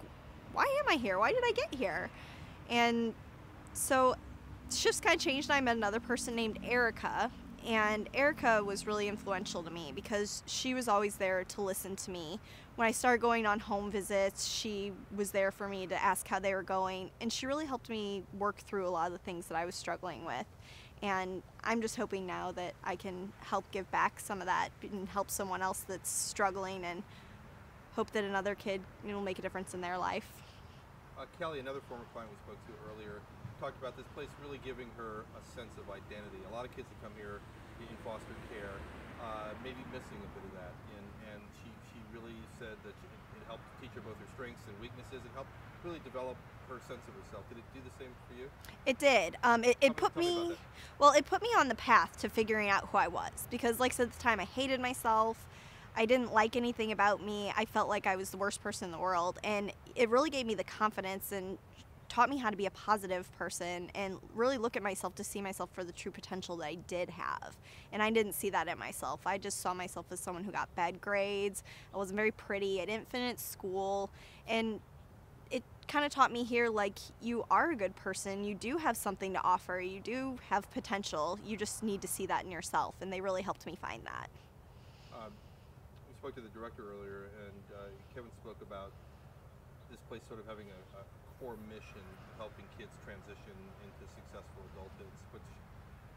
why am I here? Why did I get here? And so shifts kind of changed, and I met another person named Erica. And Erica was really influential to me because she was always there to listen to me. When I started going on home visits, she was there for me to ask how they were going, and she really helped me work through a lot of the things that I was struggling with. And I'm just hoping now that I can help give back some of that and help someone else that's struggling, and hope that another kid, will make a difference in their life. Kelly, another former client we spoke to earlier, talked about this place really giving her a sense of identity. A lot of kids that come here in foster care may be missing a bit of that, and she really said that it helped teach her both her strengths and weaknesses. It helped really develop her sense of herself. Did it do the same for you? It did. It put me, well, it put me on the path to figuring out who I was, because like I said at the time, I hated myself. I didn't like anything about me. I felt like I was the worst person in the world, and it really gave me the confidence and taught me how to be a positive person and really look at myself to see myself for the true potential that I did have. And I didn't see that in myself. I just saw myself as someone who got bad grades. I wasn't very pretty. I didn't finish school. And it kind of taught me here, like, you are a good person. You do have something to offer. You do have potential. You just need to see that in yourself. And they really helped me find that. We spoke to the director earlier, and Kevin spoke about this place sort of having a core mission of helping kids transition into successful adulthood, which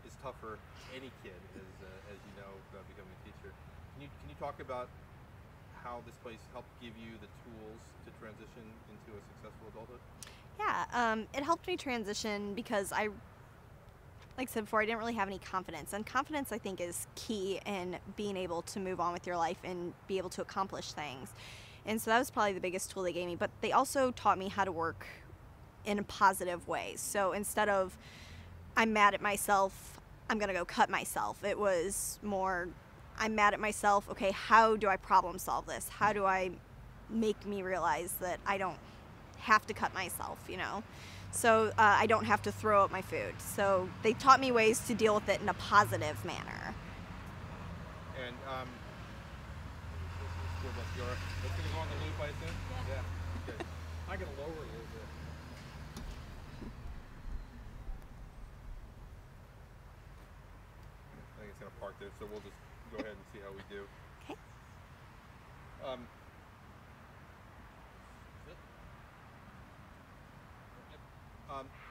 is tough for any kid, as you know, about becoming a teacher. Can you talk about how this place helped give you the tools to transition into a successful adulthood? Yeah, it helped me transition because like I said before, I didn't really have any confidence. And confidence, I think, is key in being able to move on with your life and be able to accomplish things. And so that was probably the biggest tool they gave me. But they also taught me how to work in a positive way. So instead of, I'm mad at myself, I'm going to go cut myself, it was more, I'm mad at myself, okay, how do I problem solve this? How do I make me realize that I don't have to cut myself, So I don't have to throw out my food. So they taught me ways to deal with it in a positive manner. And let's go on the loop, I assume? Yeah. Okay. I can lower a little bit. I think it's going to park there, so we'll just go ahead and see how we do. Okay.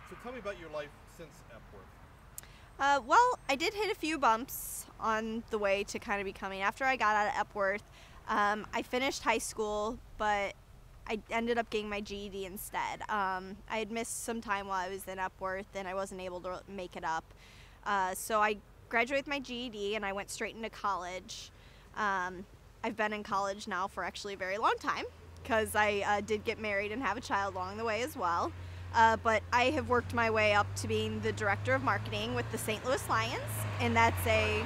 So tell me about your life since Epworth. Well, I did hit a few bumps on the way to kind of becoming. After I got out of Epworth, I finished high school, but I ended up getting my GED instead. I had missed some time while I was in Epworth, and I wasn't able to make it up. So I graduated with my GED, and I went straight into college. I've been in college now for actually a very long time, because I did get married and have a child along the way as well. But I have worked my way up to being the director of marketing with the St. Louis Lions, and that's a...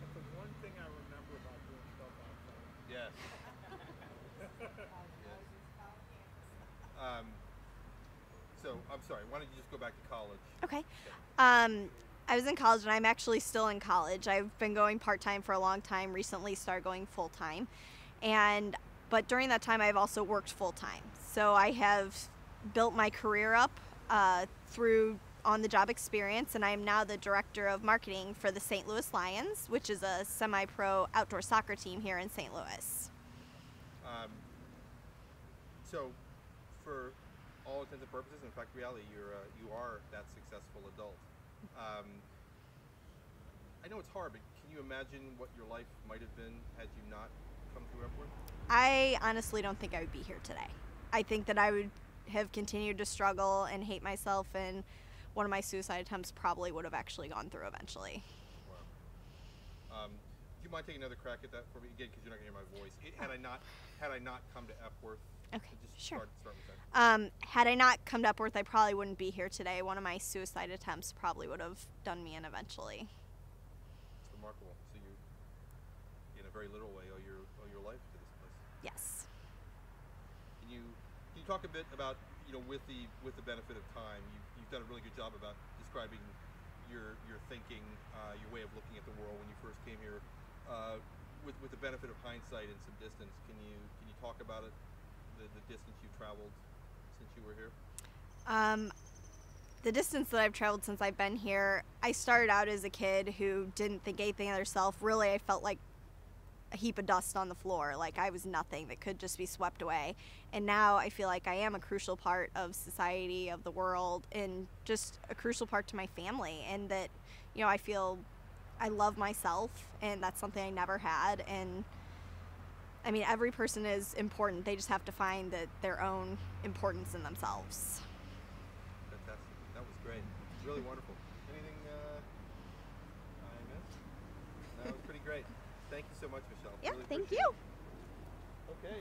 That's the one thing I remember about doing stuff outside. Yes. So, I'm sorry, why don't you just go back to college? Okay. I was in college, and I'm actually still in college. I've been going part-time for a long time, recently started going full-time. But during that time, I've also worked full-time. So I have built my career up through on-the-job experience, and I am now the director of marketing for the St. Louis Lions, which is a semi-pro outdoor soccer team here in St. Louis. So, for all intents and purposes, in fact, reality, you are that successful adult. I know it's hard, but can you imagine what your life might have been had you not come through Epworth? I honestly don't think I would be here today. I think that I would have continued to struggle and hate myself, and one of my suicide attempts probably would have actually gone through eventually. Wow. Do you mind taking another crack at that for me again, because you're not going to hear my voice? Had I not come to Epworth? Okay, just sure. Start with that. Had I not come to Epworth, I probably wouldn't be here today. One of my suicide attempts probably would have done me in eventually. It's remarkable. So you, in a very literal way, owe your life to this place. Yes. Can you talk a bit about, with the benefit of time, you've done a really good job about describing your thinking, your way of looking at the world when you first came here. With the benefit of hindsight and some distance, can you talk about it? The distance you traveled since you were here? Um, the distance that I've traveled since I've been here, I started out as a kid who didn't think anything of herself. Really, I felt like a heap of dust on the floor, like I was nothing that could just be swept away. And now I feel like I am a crucial part of society, of the world, and just a crucial part to my family. And that, you know, I feel I love myself, and that's something I never had. And I mean, every person is important. They just have to find their own importance in themselves. Fantastic. That was great. Really wonderful. Anything I missed? That was pretty great. Thank you so much, Michelle. Yeah, Really thank appreciate you. it. Okay.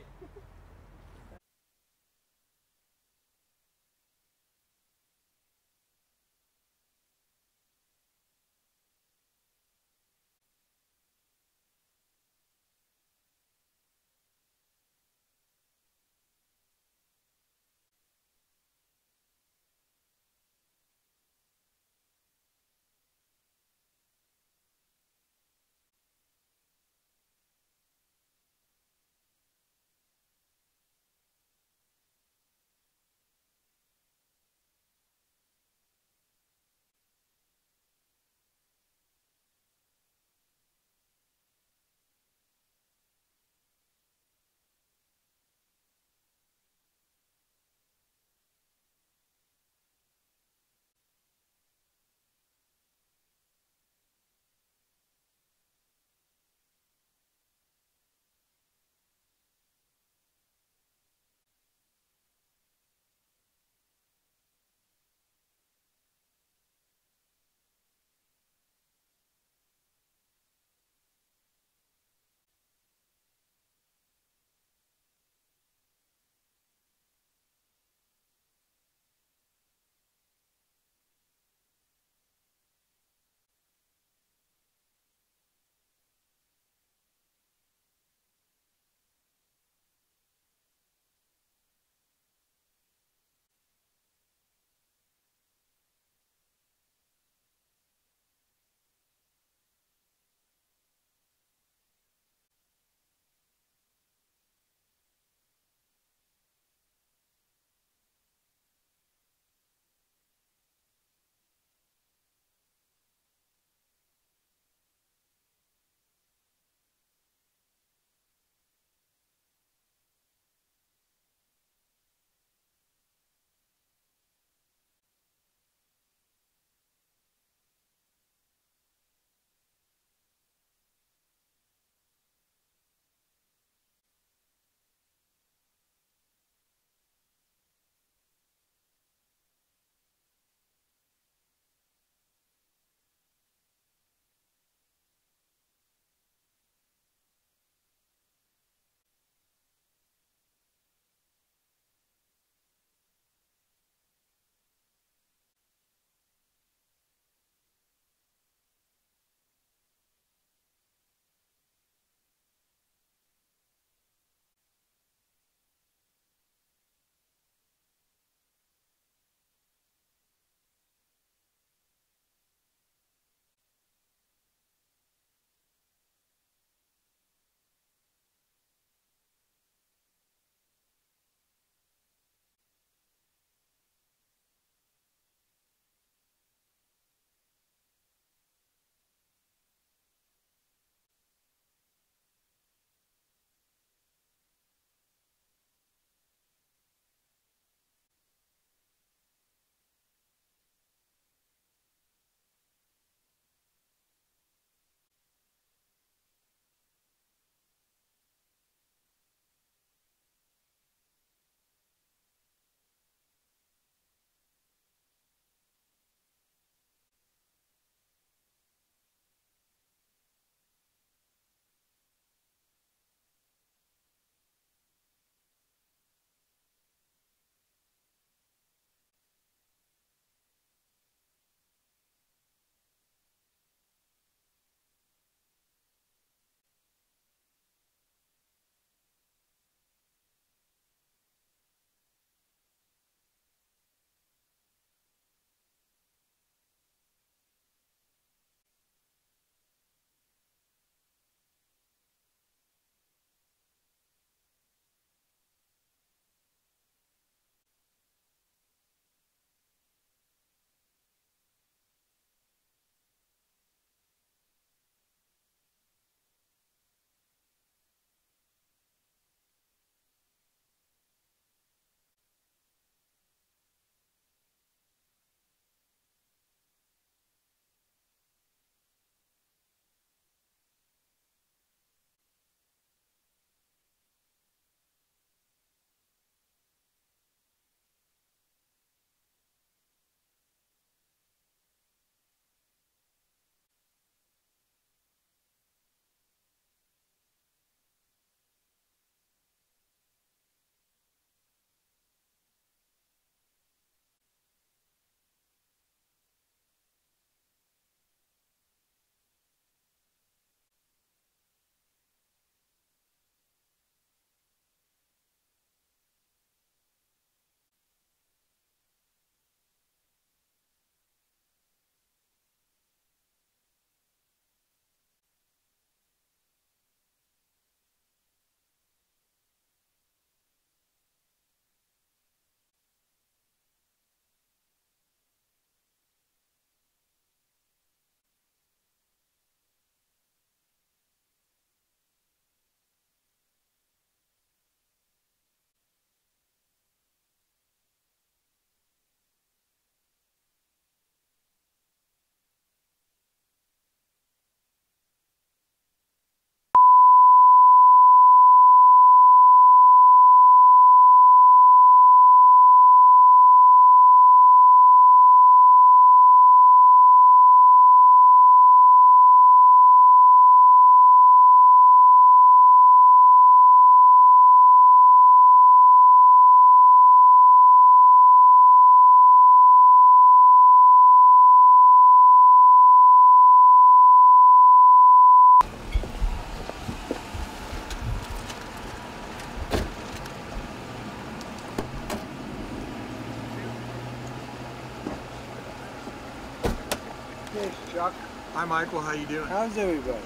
Hey, Chuck. Hi, Michael. How you doing? How's everybody?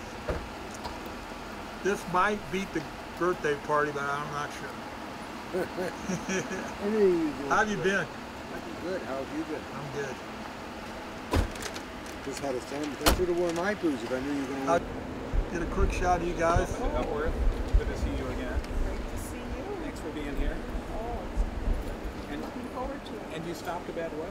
This might beat the birthday party, but I'm not sure. I knew you were doing How have you good. been? I'm good. How have you been? I'm good. Just had a sandwich. I should have worn my boots if I knew you were going to Get a quick shot of you guys. Epworth, good to see you again. Great to see you. Thanks for being here. Oh, And, looking forward to it. and you stopped a bad weather.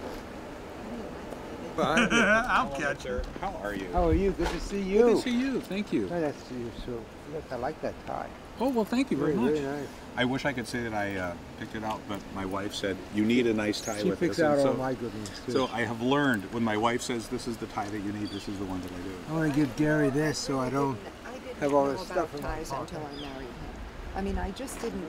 I'll catch her. How are you? How are you? Good to see you. Good to see you. Thank you. Nice to see you. So, yes, I like that tie. Oh, well, thank you very much. Very nice. I wish I could say that I picked it out, but my wife said, you need a nice tie She with picks this. out And all my good ones, too. So I have learned when my wife says this is the tie that you need, this is the one that I do. I want to give Gary this so I don't I didn't have all know this about stuff in my ties pocket. until I married him. I mean, I just didn't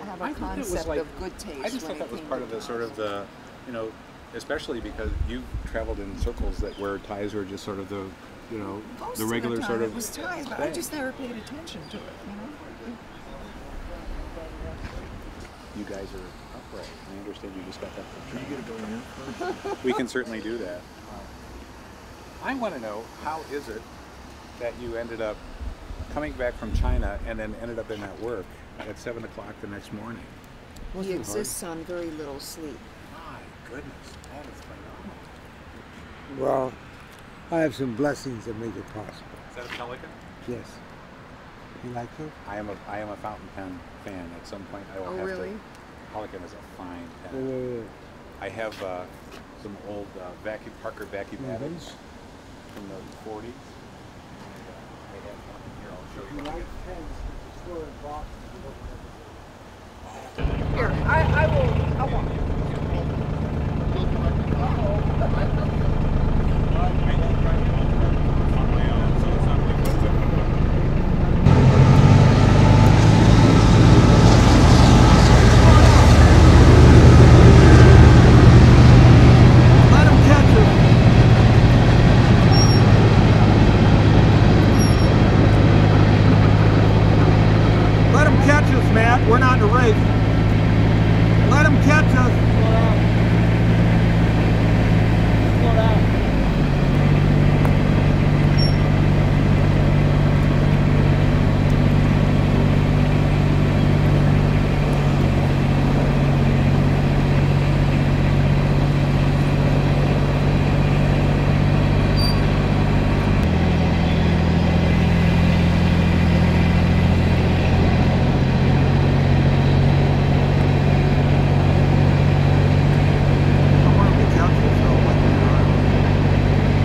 have a I thought it was concept like- of good taste. I just when thought it that was came part to of the ties. sort of the, you know, especially because you traveled in circles that where ties were just sort of the, you know, Most the regular of the time sort of it was ties, but I thing. just never paid attention to it, you know? You guys are upright. I understand you just got that from China. We can certainly do that. I want to know, how is it that you ended up coming back from China and then ended up in that work at 7 o'clock the next morning? He exists on very little sleep. My goodness, that is phenomenal. Well, I have some blessings that make it possible. Is that a pelican? Yes. You like them? I am a fountain pen fan. At some point, I will Oh, have really? to. Pelican is a fine pen. Wait. I have some old Parker vacuum Adams from the 40s. And, I have one here. I'll show you. You one. like pens? Store in boxes. Here, I won't. Let him catch her. Let him catch us, Matt. We're not in a race. Let him catch us. Slow down. I want him to catch us. So let him drive.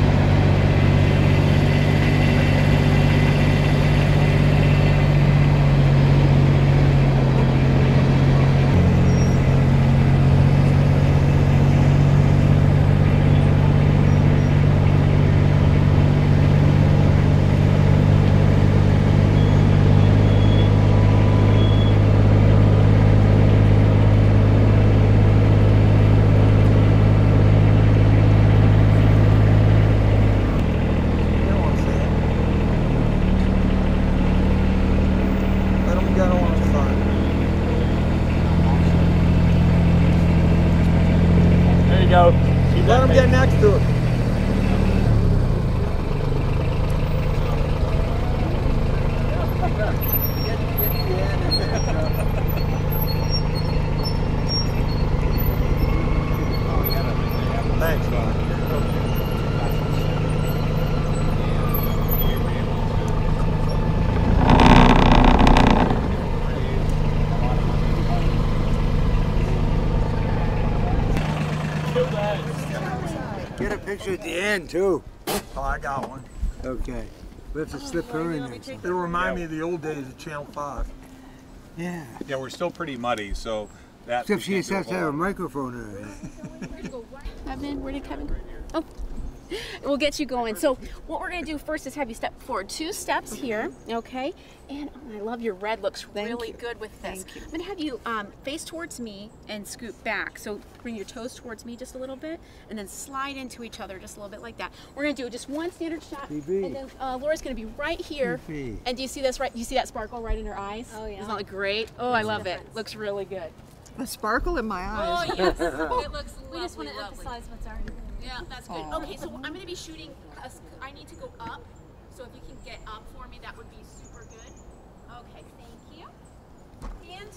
You don't want to see it. Let him get on the side. There you go. Let him get next to it. Thanks, Ron. Get a picture at the end, too. Oh, I got one. Okay. We have to slip her in there. It'll remind me of the old days of Channel 5. Yeah. Yeah, we're still pretty muddy, so that. Except she just has to have a microphone in her. Kevin, where did Kevin go? Oh, we'll get you going. So what we're gonna do first is have you step forward 2 steps here, okay? And I love your red, looks really you. good with this. Thank you. I'm gonna have you face towards me and scoot back. So bring your toes towards me just a little bit, and then slide into each other just a little bit like that. We're gonna do just one standard shot, TV. and then Laura's gonna be right here. TV. And do you see this right? You see that sparkle right in her eyes? Oh, yeah. Doesn't that look great? Oh, I love it. Looks really good. The sparkle in my eyes. Oh yes, it looks We just want to emphasize what's already there. Yeah, that's good. Okay, so I'm gonna be shooting, I need to go up, so if you can get up for me, that would be super good. Okay, thank you. And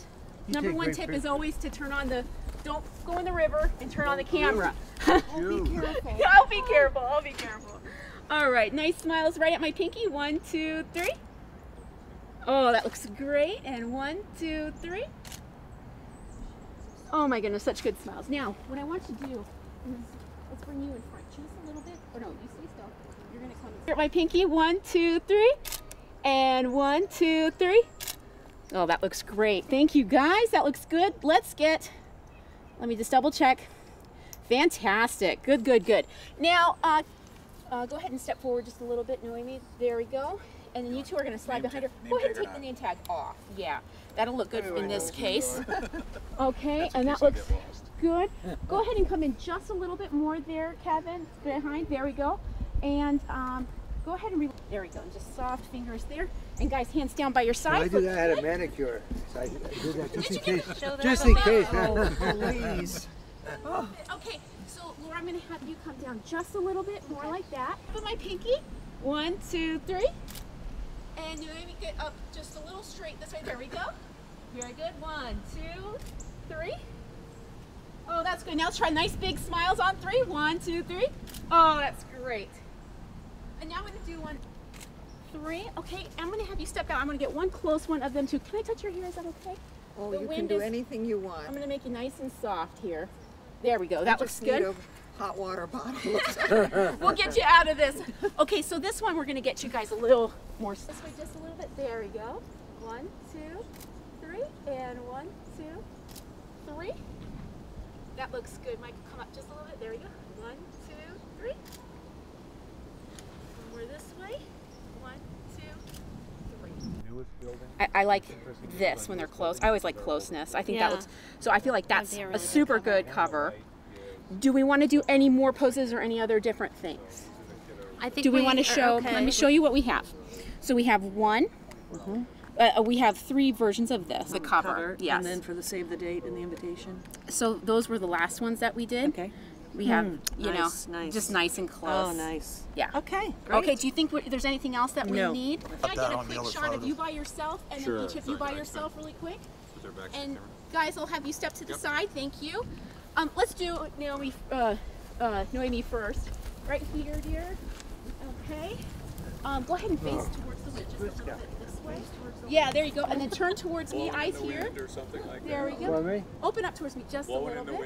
number one tip is always to turn on the, don't go in the river and turn on the camera. Oh, be careful. I'll be careful, I'll be careful. All right, nice smiles right at my pinky. 1, 2, 3. Oh, that looks great. And 1, 2, 3. Oh my goodness, such good smiles. Now, what I want to do is, let's bring you in front just a little bit. Or no, you stay still. You're gonna come here at my pinky. 1, 2, 3. And 1, 2, 3. Oh, that looks great. Thank you guys, that looks good. Let me just double check. Fantastic, good, good, good. Now, go ahead and step forward just a little bit, Noemi. There we go. And then you two are gonna slide behind her. Go ahead and take the name tag off. Yeah, that'll look good in this case. Okay, and that looks good. Go ahead and come in just a little bit more there, Kevin, behind. There we go. And go ahead and there we go. And just soft fingers there. And guys, hands down by your side. I did. I had a manicure. So I did that just in case. Just in case. Oh, please. Oh. Okay, so Laura, I'm gonna have you come down just a little bit more like that. Put my pinky. 1, 2, 3. And you let me get up just a little straight this way. There we go. Very good. 1, 2, 3. Oh, that's good. Now let's try nice big smiles on 3. 1, 2, 3. Oh, that's great. And now I'm gonna do 1, 3. Okay, I'm gonna have you step out. I'm gonna get one close one of them too. Can I touch your hair? Is that okay? Oh, The you can wind do is- anything you want. I'm gonna make you nice and soft here. There we go. That looks Just need good. a hot water bottle. We'll get you out of this. Okay, so this one we're gonna get you guys a little more. This way just a little bit. There we go. 1, 2, 3. And 1, 2, 3. That looks good. Mike, come up just a little bit. There we go. 1, 2, 3. More this way. 1, 2, 3. I like this when they're close. I always like closeness. I think that looks, so I feel like that's a super good cover. Do we want to do any more poses or any other different things? I think Do we want to show, okay. let me show you what we have. So we have one, we have 3 versions of this, the cover, yes. And then for the save the date and the invitation. So those were the last ones that we did. Okay. We have, you nice, know, nice. just nice and close. Oh, nice. Yeah. Okay, great. Okay, do you think there's anything else that we No. need? Can I get a quick shot of you by yourself and then each of you by yourself really quick? And guys, I'll have you step to the side, thank you. Let's do Naomi, Noemi first. Right here, dear. Okay. Go ahead and face towards the wind just a little bit this way. Yeah, there you go. And then turn towards me, eyes here. There we go. Open up towards me just a little bit.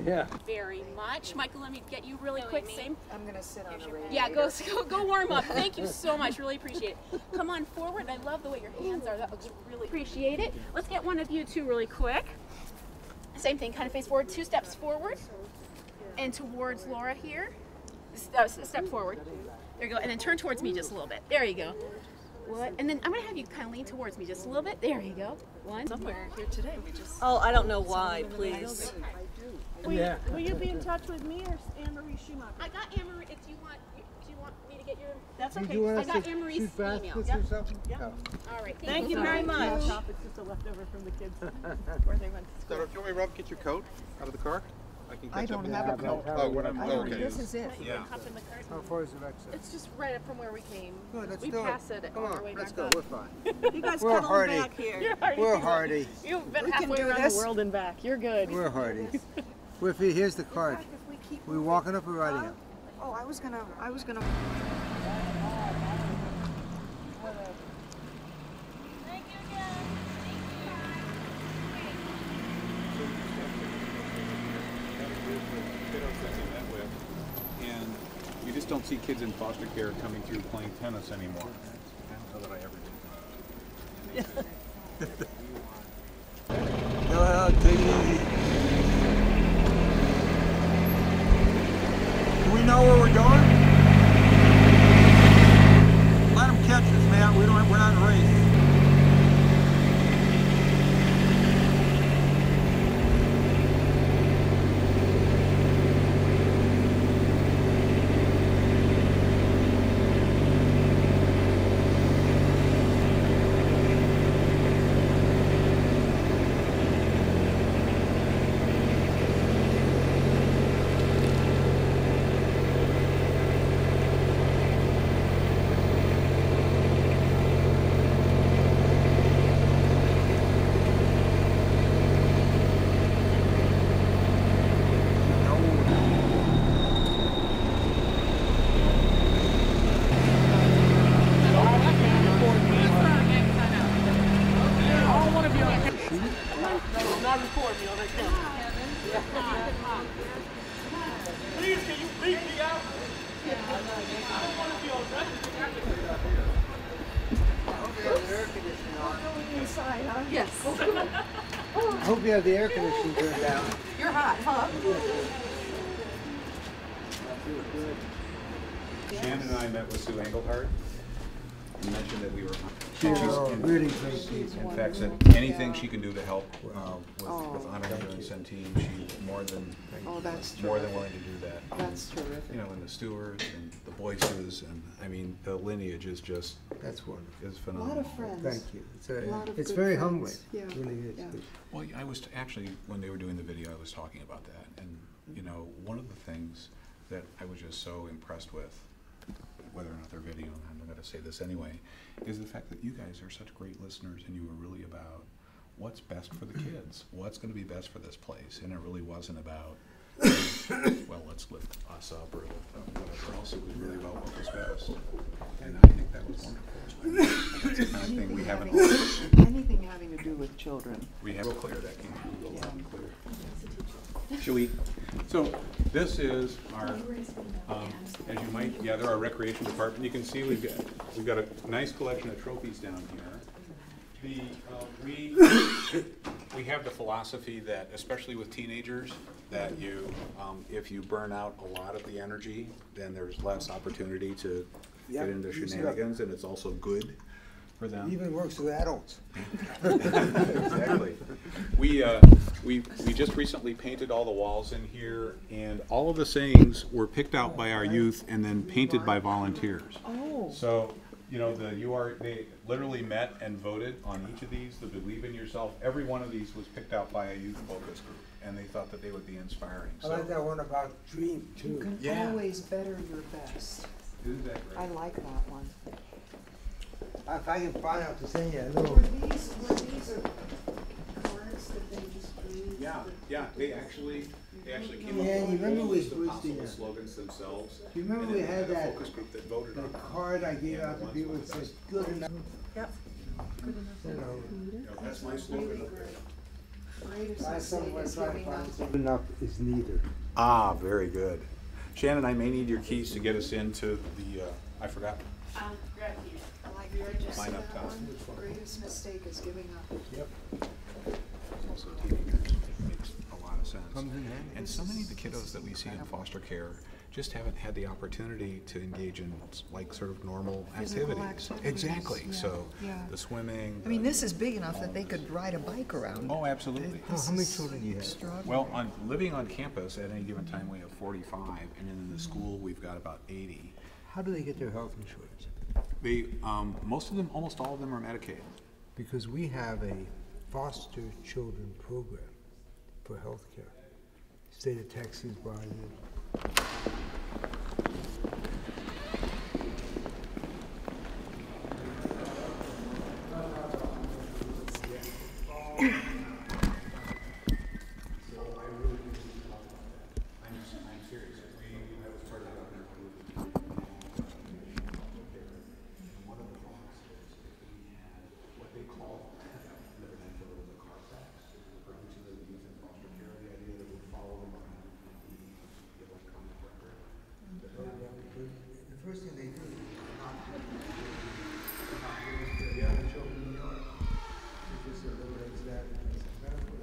Yeah. Very much. Michael, let me get you really quick. Same. I'm going to sit on the radiator. Yeah, go warm up. Thank you so much. Really appreciate it. Come on forward. I love the way your hands are. That looks really appreciate it. Let's get one of you two really quick. Same thing. Kind of face forward. 2 steps forward and towards Laura here. Step forward. There you go. And then turn towards me just a little bit. There you go. What? And then I'm going to have you kind of lean towards me just a little bit. There you go. 1. Somewhere here today. Oh, I don't know why, please. Will you be in touch with me or Anne-Marie Schumacher? I got Anne-Marie. Do you want me to get your? That's Do okay. you want I us got to Anne-Marie's shoot baskets email. or something? Yep. No. All right. Thank you very much. It's just a leftover from the kids where they went to school. Donna, do you want me to Rob, get your coat out of the car? I don't have a coat. Oh, we're not, okay. This is it. Yeah. How far is the exit? It's just right up from where we came. Good, let's We do it. passed it Come on our on, way let's back go. up. We're fine. You guys We're cuddle hardy. back here. We're hardy. You've been We can halfway do around this. the world and back. You're good. We're hardy. Whiffy, here's the card. We walking up or riding up? Oh, I was gonna. Thank you again. And you just don't see kids in foster care coming through playing tennis anymore. Go ahead, take it easy. Do we know where we're going? Let them catch us, man. We're not in a race. have the cornmeal right there. Please, can you bleep me out? I don't want to be on Yes. I hope you have the air conditioning turned down. You're hot, huh? Shannon and I met with Sue Engelhardt and mentioned that we were. She's really great people. In fact, said anything she can do to help with honoring her and Centene, she's more than willing to do that. That's terrific. You know, and the Stewarts and the Boyces, and I mean, the lineage is just That's wonderful. is phenomenal. A lot of friends. Thank you. It's good very friends. humbling. Yeah. It really is. Yeah. Well, I was actually, when they were doing the video, I was talking about that, and you know, one of the things that I was just so impressed with, whether or not they're video, and I'm going to say this anyway, is the fact that you guys are such great listeners, and you were really about what's best for the kids, what's going to be best for this place, and it really wasn't about, well, let's lift us up or whatever else. It was really about what was best, and I think that was wonderful. That's the kind of thing we haven't. Anything having to do with children. We have real clear that came through real loud and clear. Should we? So this is our, as you might gather, our recreation department. You can see we've got a nice collection of trophies down here. We have the philosophy that, especially with teenagers, that you, if you burn out a lot of the energy, then there's less opportunity to get into shenanigans, and it's also good for them. It even works with adults. Exactly. We just recently painted all the walls in here, and all of the sayings were picked out by our youth and then painted by volunteers. Oh. So, you know, they literally met and voted on each of these. The Believe in Yourself, every one of these was picked out by a youth focus group, and they thought that they would be inspiring. I like that one about dream too. You can always better your best. Isn't that great? I like that one. If I can find out to say a Were little. these cards that they just drew? Yeah, they actually came Yeah, up you with remember all we these was possible the, slogans themselves. Do you remember and we then had a that, focus group that voted on that it. card I gave Yeah, out to the people ones that with says the good enough? Yep. You know, That's my slogan up there. last time I tried to find good enough is neither. Ah, very good. Shannon, I may need your keys to get us into the, I forgot. Grab you. I like that. Just Mine that up top. one. Greatest mistake is giving up. Yep. Also, teenagers makes a lot of sense. Comes in handy. And so many of the kiddos that we see in foster care just haven't had the opportunity to engage in like sort of normal Physical activities. activities, Exactly. yeah, So yeah. the swimming. I mean, this is big enough that they could ride a bike around. Oh, absolutely. How many children do you have? Extraordinary. Well, living on campus at any given time we have 45, and in the school we've got about 80. How do they get their health insurance? They, most of them, almost all of them are Medicaid. Because we have a foster children program for health care. State of Texas buys it. I'm serious. I was part of one of the philosophies is we had what they call the vernacular of the car tax for each of the youth in foster care. The idea that we follow them around and the electronic record. The first thing they do is not the other children in the yard. It just eliminates that as a medical.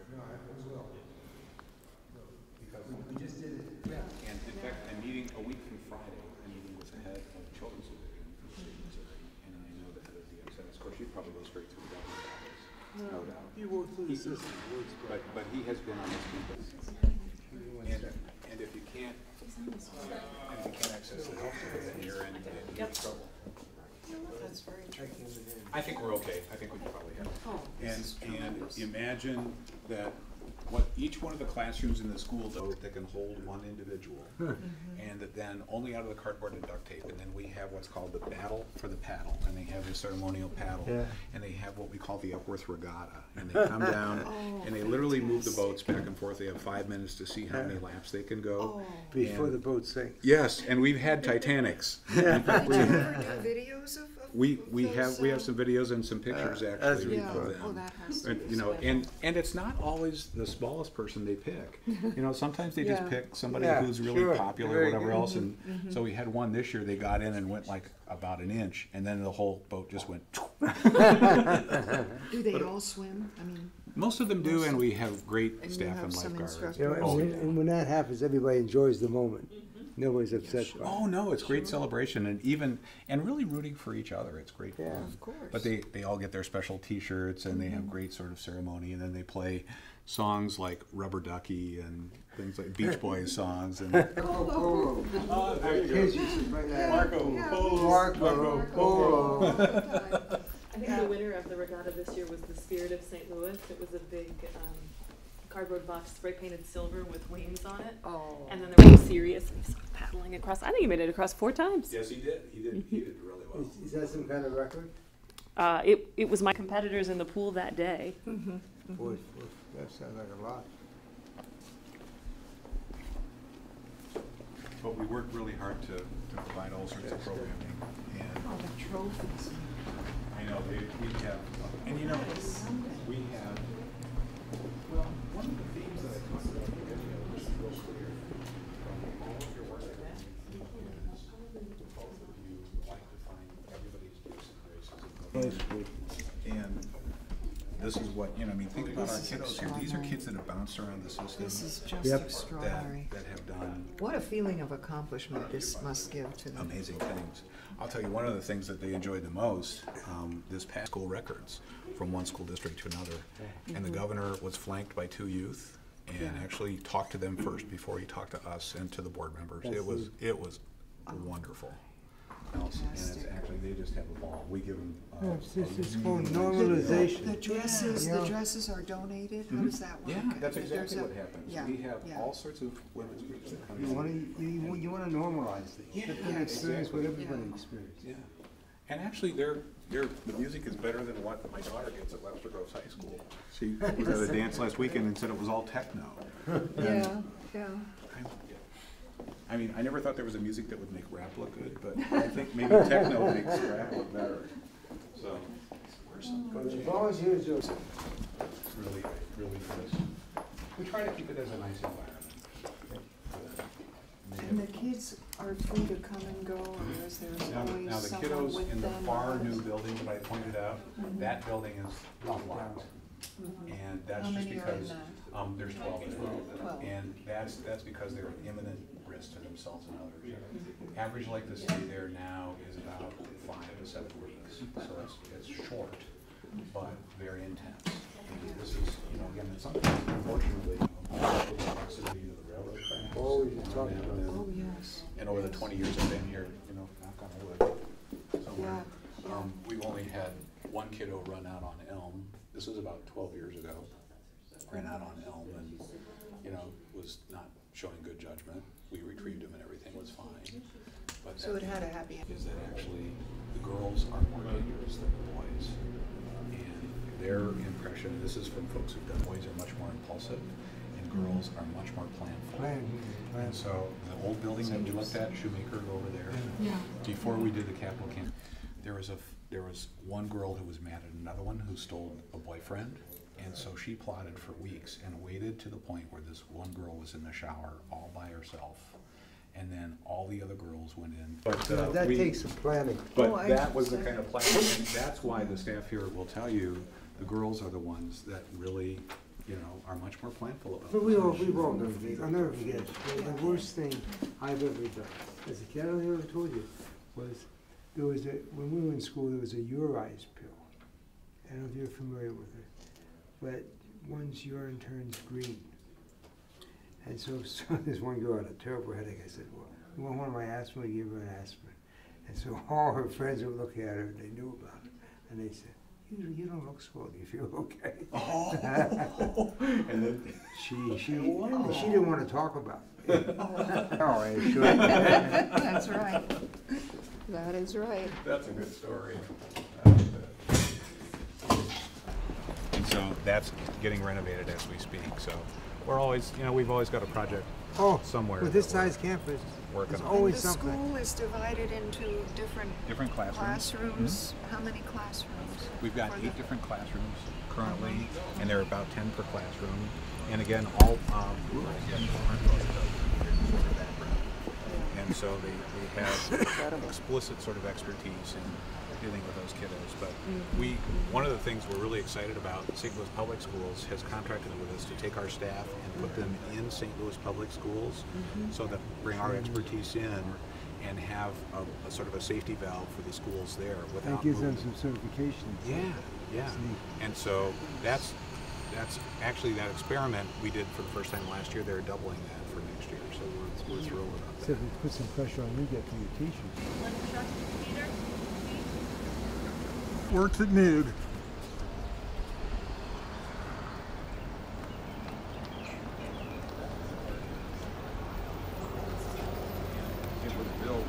No, I as well. Because We just did it. Yeah. and in fact, I'm meeting a week from Friday. I'm meeting with the head of children's division for the state Missouri, and I know the head of DXS. Of course, you'd probably go straight to the governor's office, no doubt. You work through the system. But he has been on this campus, and if you can't access the health care, then you're in trouble. That's very tricky. I think we're okay. I think we can probably have it. And imagine that what each one of the classrooms in the school though that can hold one individual, and that then only out of the cardboard and duct tape, and then we have what's called the battle for the paddle, and they have a ceremonial paddle, and they have what we call the Epworth regatta, and they come down and they literally move the boats back and forth. They have 5 minutes to see how many laps they can go. Before the boat sinks. Yes, and we've had Titanics. Did you ever do videos of we have some videos and some pictures actually Yeah. of them. Oh, that has to And, be you know, special. and it's not always the smallest person they pick. You know, sometimes they just Yeah. pick somebody Yeah, who's really sure. popular or Very whatever good. else. And so we had one this year. They got in and went like about an inch, and then the whole boat just went. Do they all swim? I mean, Most of them do, and we have great And you staff have and some lifeguards. instructors. You know, Oh, and, yeah. and when that happens, everybody enjoys the moment. Nobody's upset by it. Oh no, it's great celebration and really rooting for each other. It's great Yeah. fun. of course. But they all get their special T-shirts and they have great sort of ceremony, and then they play songs like Rubber Ducky and things like Beach Boys songs and Polo. oh, there you Kids go. used to play that. Yeah. Marco Polo. I think the winner of the regatta this year was the Spirit of St. Louis. It was a big cardboard box spray painted silver with wings on it. Oh. And then there was Sirius and he was paddling across. I think he made it across 4 times. Yes, he did. He did really well. Is that some kind of record? It was my competitors in the pool that day. Boy, that sounds like a lot. But we worked really hard to provide all sorts of programming, and Oh, the trophies. I know we have, and you know, we have. Well, one of the themes that I talked about in the video, which is real clear from all of your work, is both of you like to find everybody's gifts and graces. And this is what, you know, I mean, think about our kiddos here. These are kids that have bounced around the system. This is just Yep. extraordinary. That have done What a feeling of accomplishment this must give to them. amazing things. I'll tell you, one of the things that they enjoyed the most, this past school records from one school district to another. And the governor was flanked by 2 youth and actually talked to them first before he talked to us and to the board members. It was wonderful. And it's actually, they just have a ball. We give them. It's called normalization. The dresses, Yeah. the dresses are donated? How does that work? Yeah, that's There's exactly a- what happens. yeah, We have yeah. all sorts of women's groups that come You in. want to normalize things. Yeah, Let them experience what everybody Yeah. experiences. Yeah, and actually, the music is better than what my daughter gets at Webster Groves High School. She was at a dance last weekend and said it was all techno. Yeah, yeah. I mean, I never thought there was a music that would make rap look good, but I think maybe techno makes rap look better. So, where's some But as coaching? long as you're just, Really, really nice. We try to keep it as a nice environment. And the kids are free to come and go, or is there Now always the someone kiddos with in the them? far new building that I pointed out, that building is locked. And that's How just many are in because, that? there's 12 in there. 12. And that's because they're an imminent risk to themselves and others. Average length of stay there now is about 5 to 7 weeks. So it's short, but very intense. And this is, you know, again, it's something unfortunately, with the proximity to the railroad tracks. always talking about that. Oh, yes. And over the 20 years I've been here, you know, knock on wood, somewhere, Yeah. we've only had one kiddo run out on Elm. This was about 12 years ago. Ran out on Elm and, you know, was not showing good judgment. We retrieved him and everything was fine. But So it had a happy ending. is that actually the girls are more dangerous than the boys. And their impression, this is from folks who've done, boys are much more impulsive and girls are much more planful. And so the old building that we looked at, Shoemaker over there, before we did the capital camp, there was one girl who was mad at another one who stole a boyfriend. And so she plotted for weeks and waited to the point where this one girl was in the shower all by herself. And then all the other girls went in. But That takes some planning. But Oh, I that was the understand. kind of planning, and that's why the staff here will tell you, the girls are the ones that really, you know, are much more planful about But this. we've all done things. I'll never forget, the worst thing I've ever done, as a kid, I don't think I ever told you, was, when we were in school, there was a Uri's pill. I don't know if you're familiar with it, but one's urine turns green. And so this one girl had a terrible headache. I said, well, you want one of my aspirin? I gave her an aspirin. And so all her friends were looking at her, and they knew about it. And they said, you don't look swell. Do you feel okay? Oh, and then She didn't want to talk about it. Oh, I should. That's right. That is right. that's a good story. And so that's getting renovated as we speak. So we're always, we've always got a project somewhere. With this that we're size campus, working there's on. always The something. school is divided into Different classrooms. How many classrooms? We've got for 8 the- different classrooms currently, and there are about 10 per classroom. And again, all and so they have explicit sort of expertise in dealing with those kiddos. But one of the things we're really excited about, St. Louis Public Schools has contracted with us to take our staff and put them in St. Louis Public Schools, so that bring our expertise in and have a sort of a safety valve for the schools there without That gives them moving. some certification. Yeah. And so that's actually that experiment we did for the first time last year. They're doubling that for next year, so we're thrilled about that. So if it puts some pressure on you, get for your teachers. Works at Moog. It was built.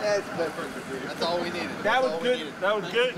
That's all we needed. That was good. That was good.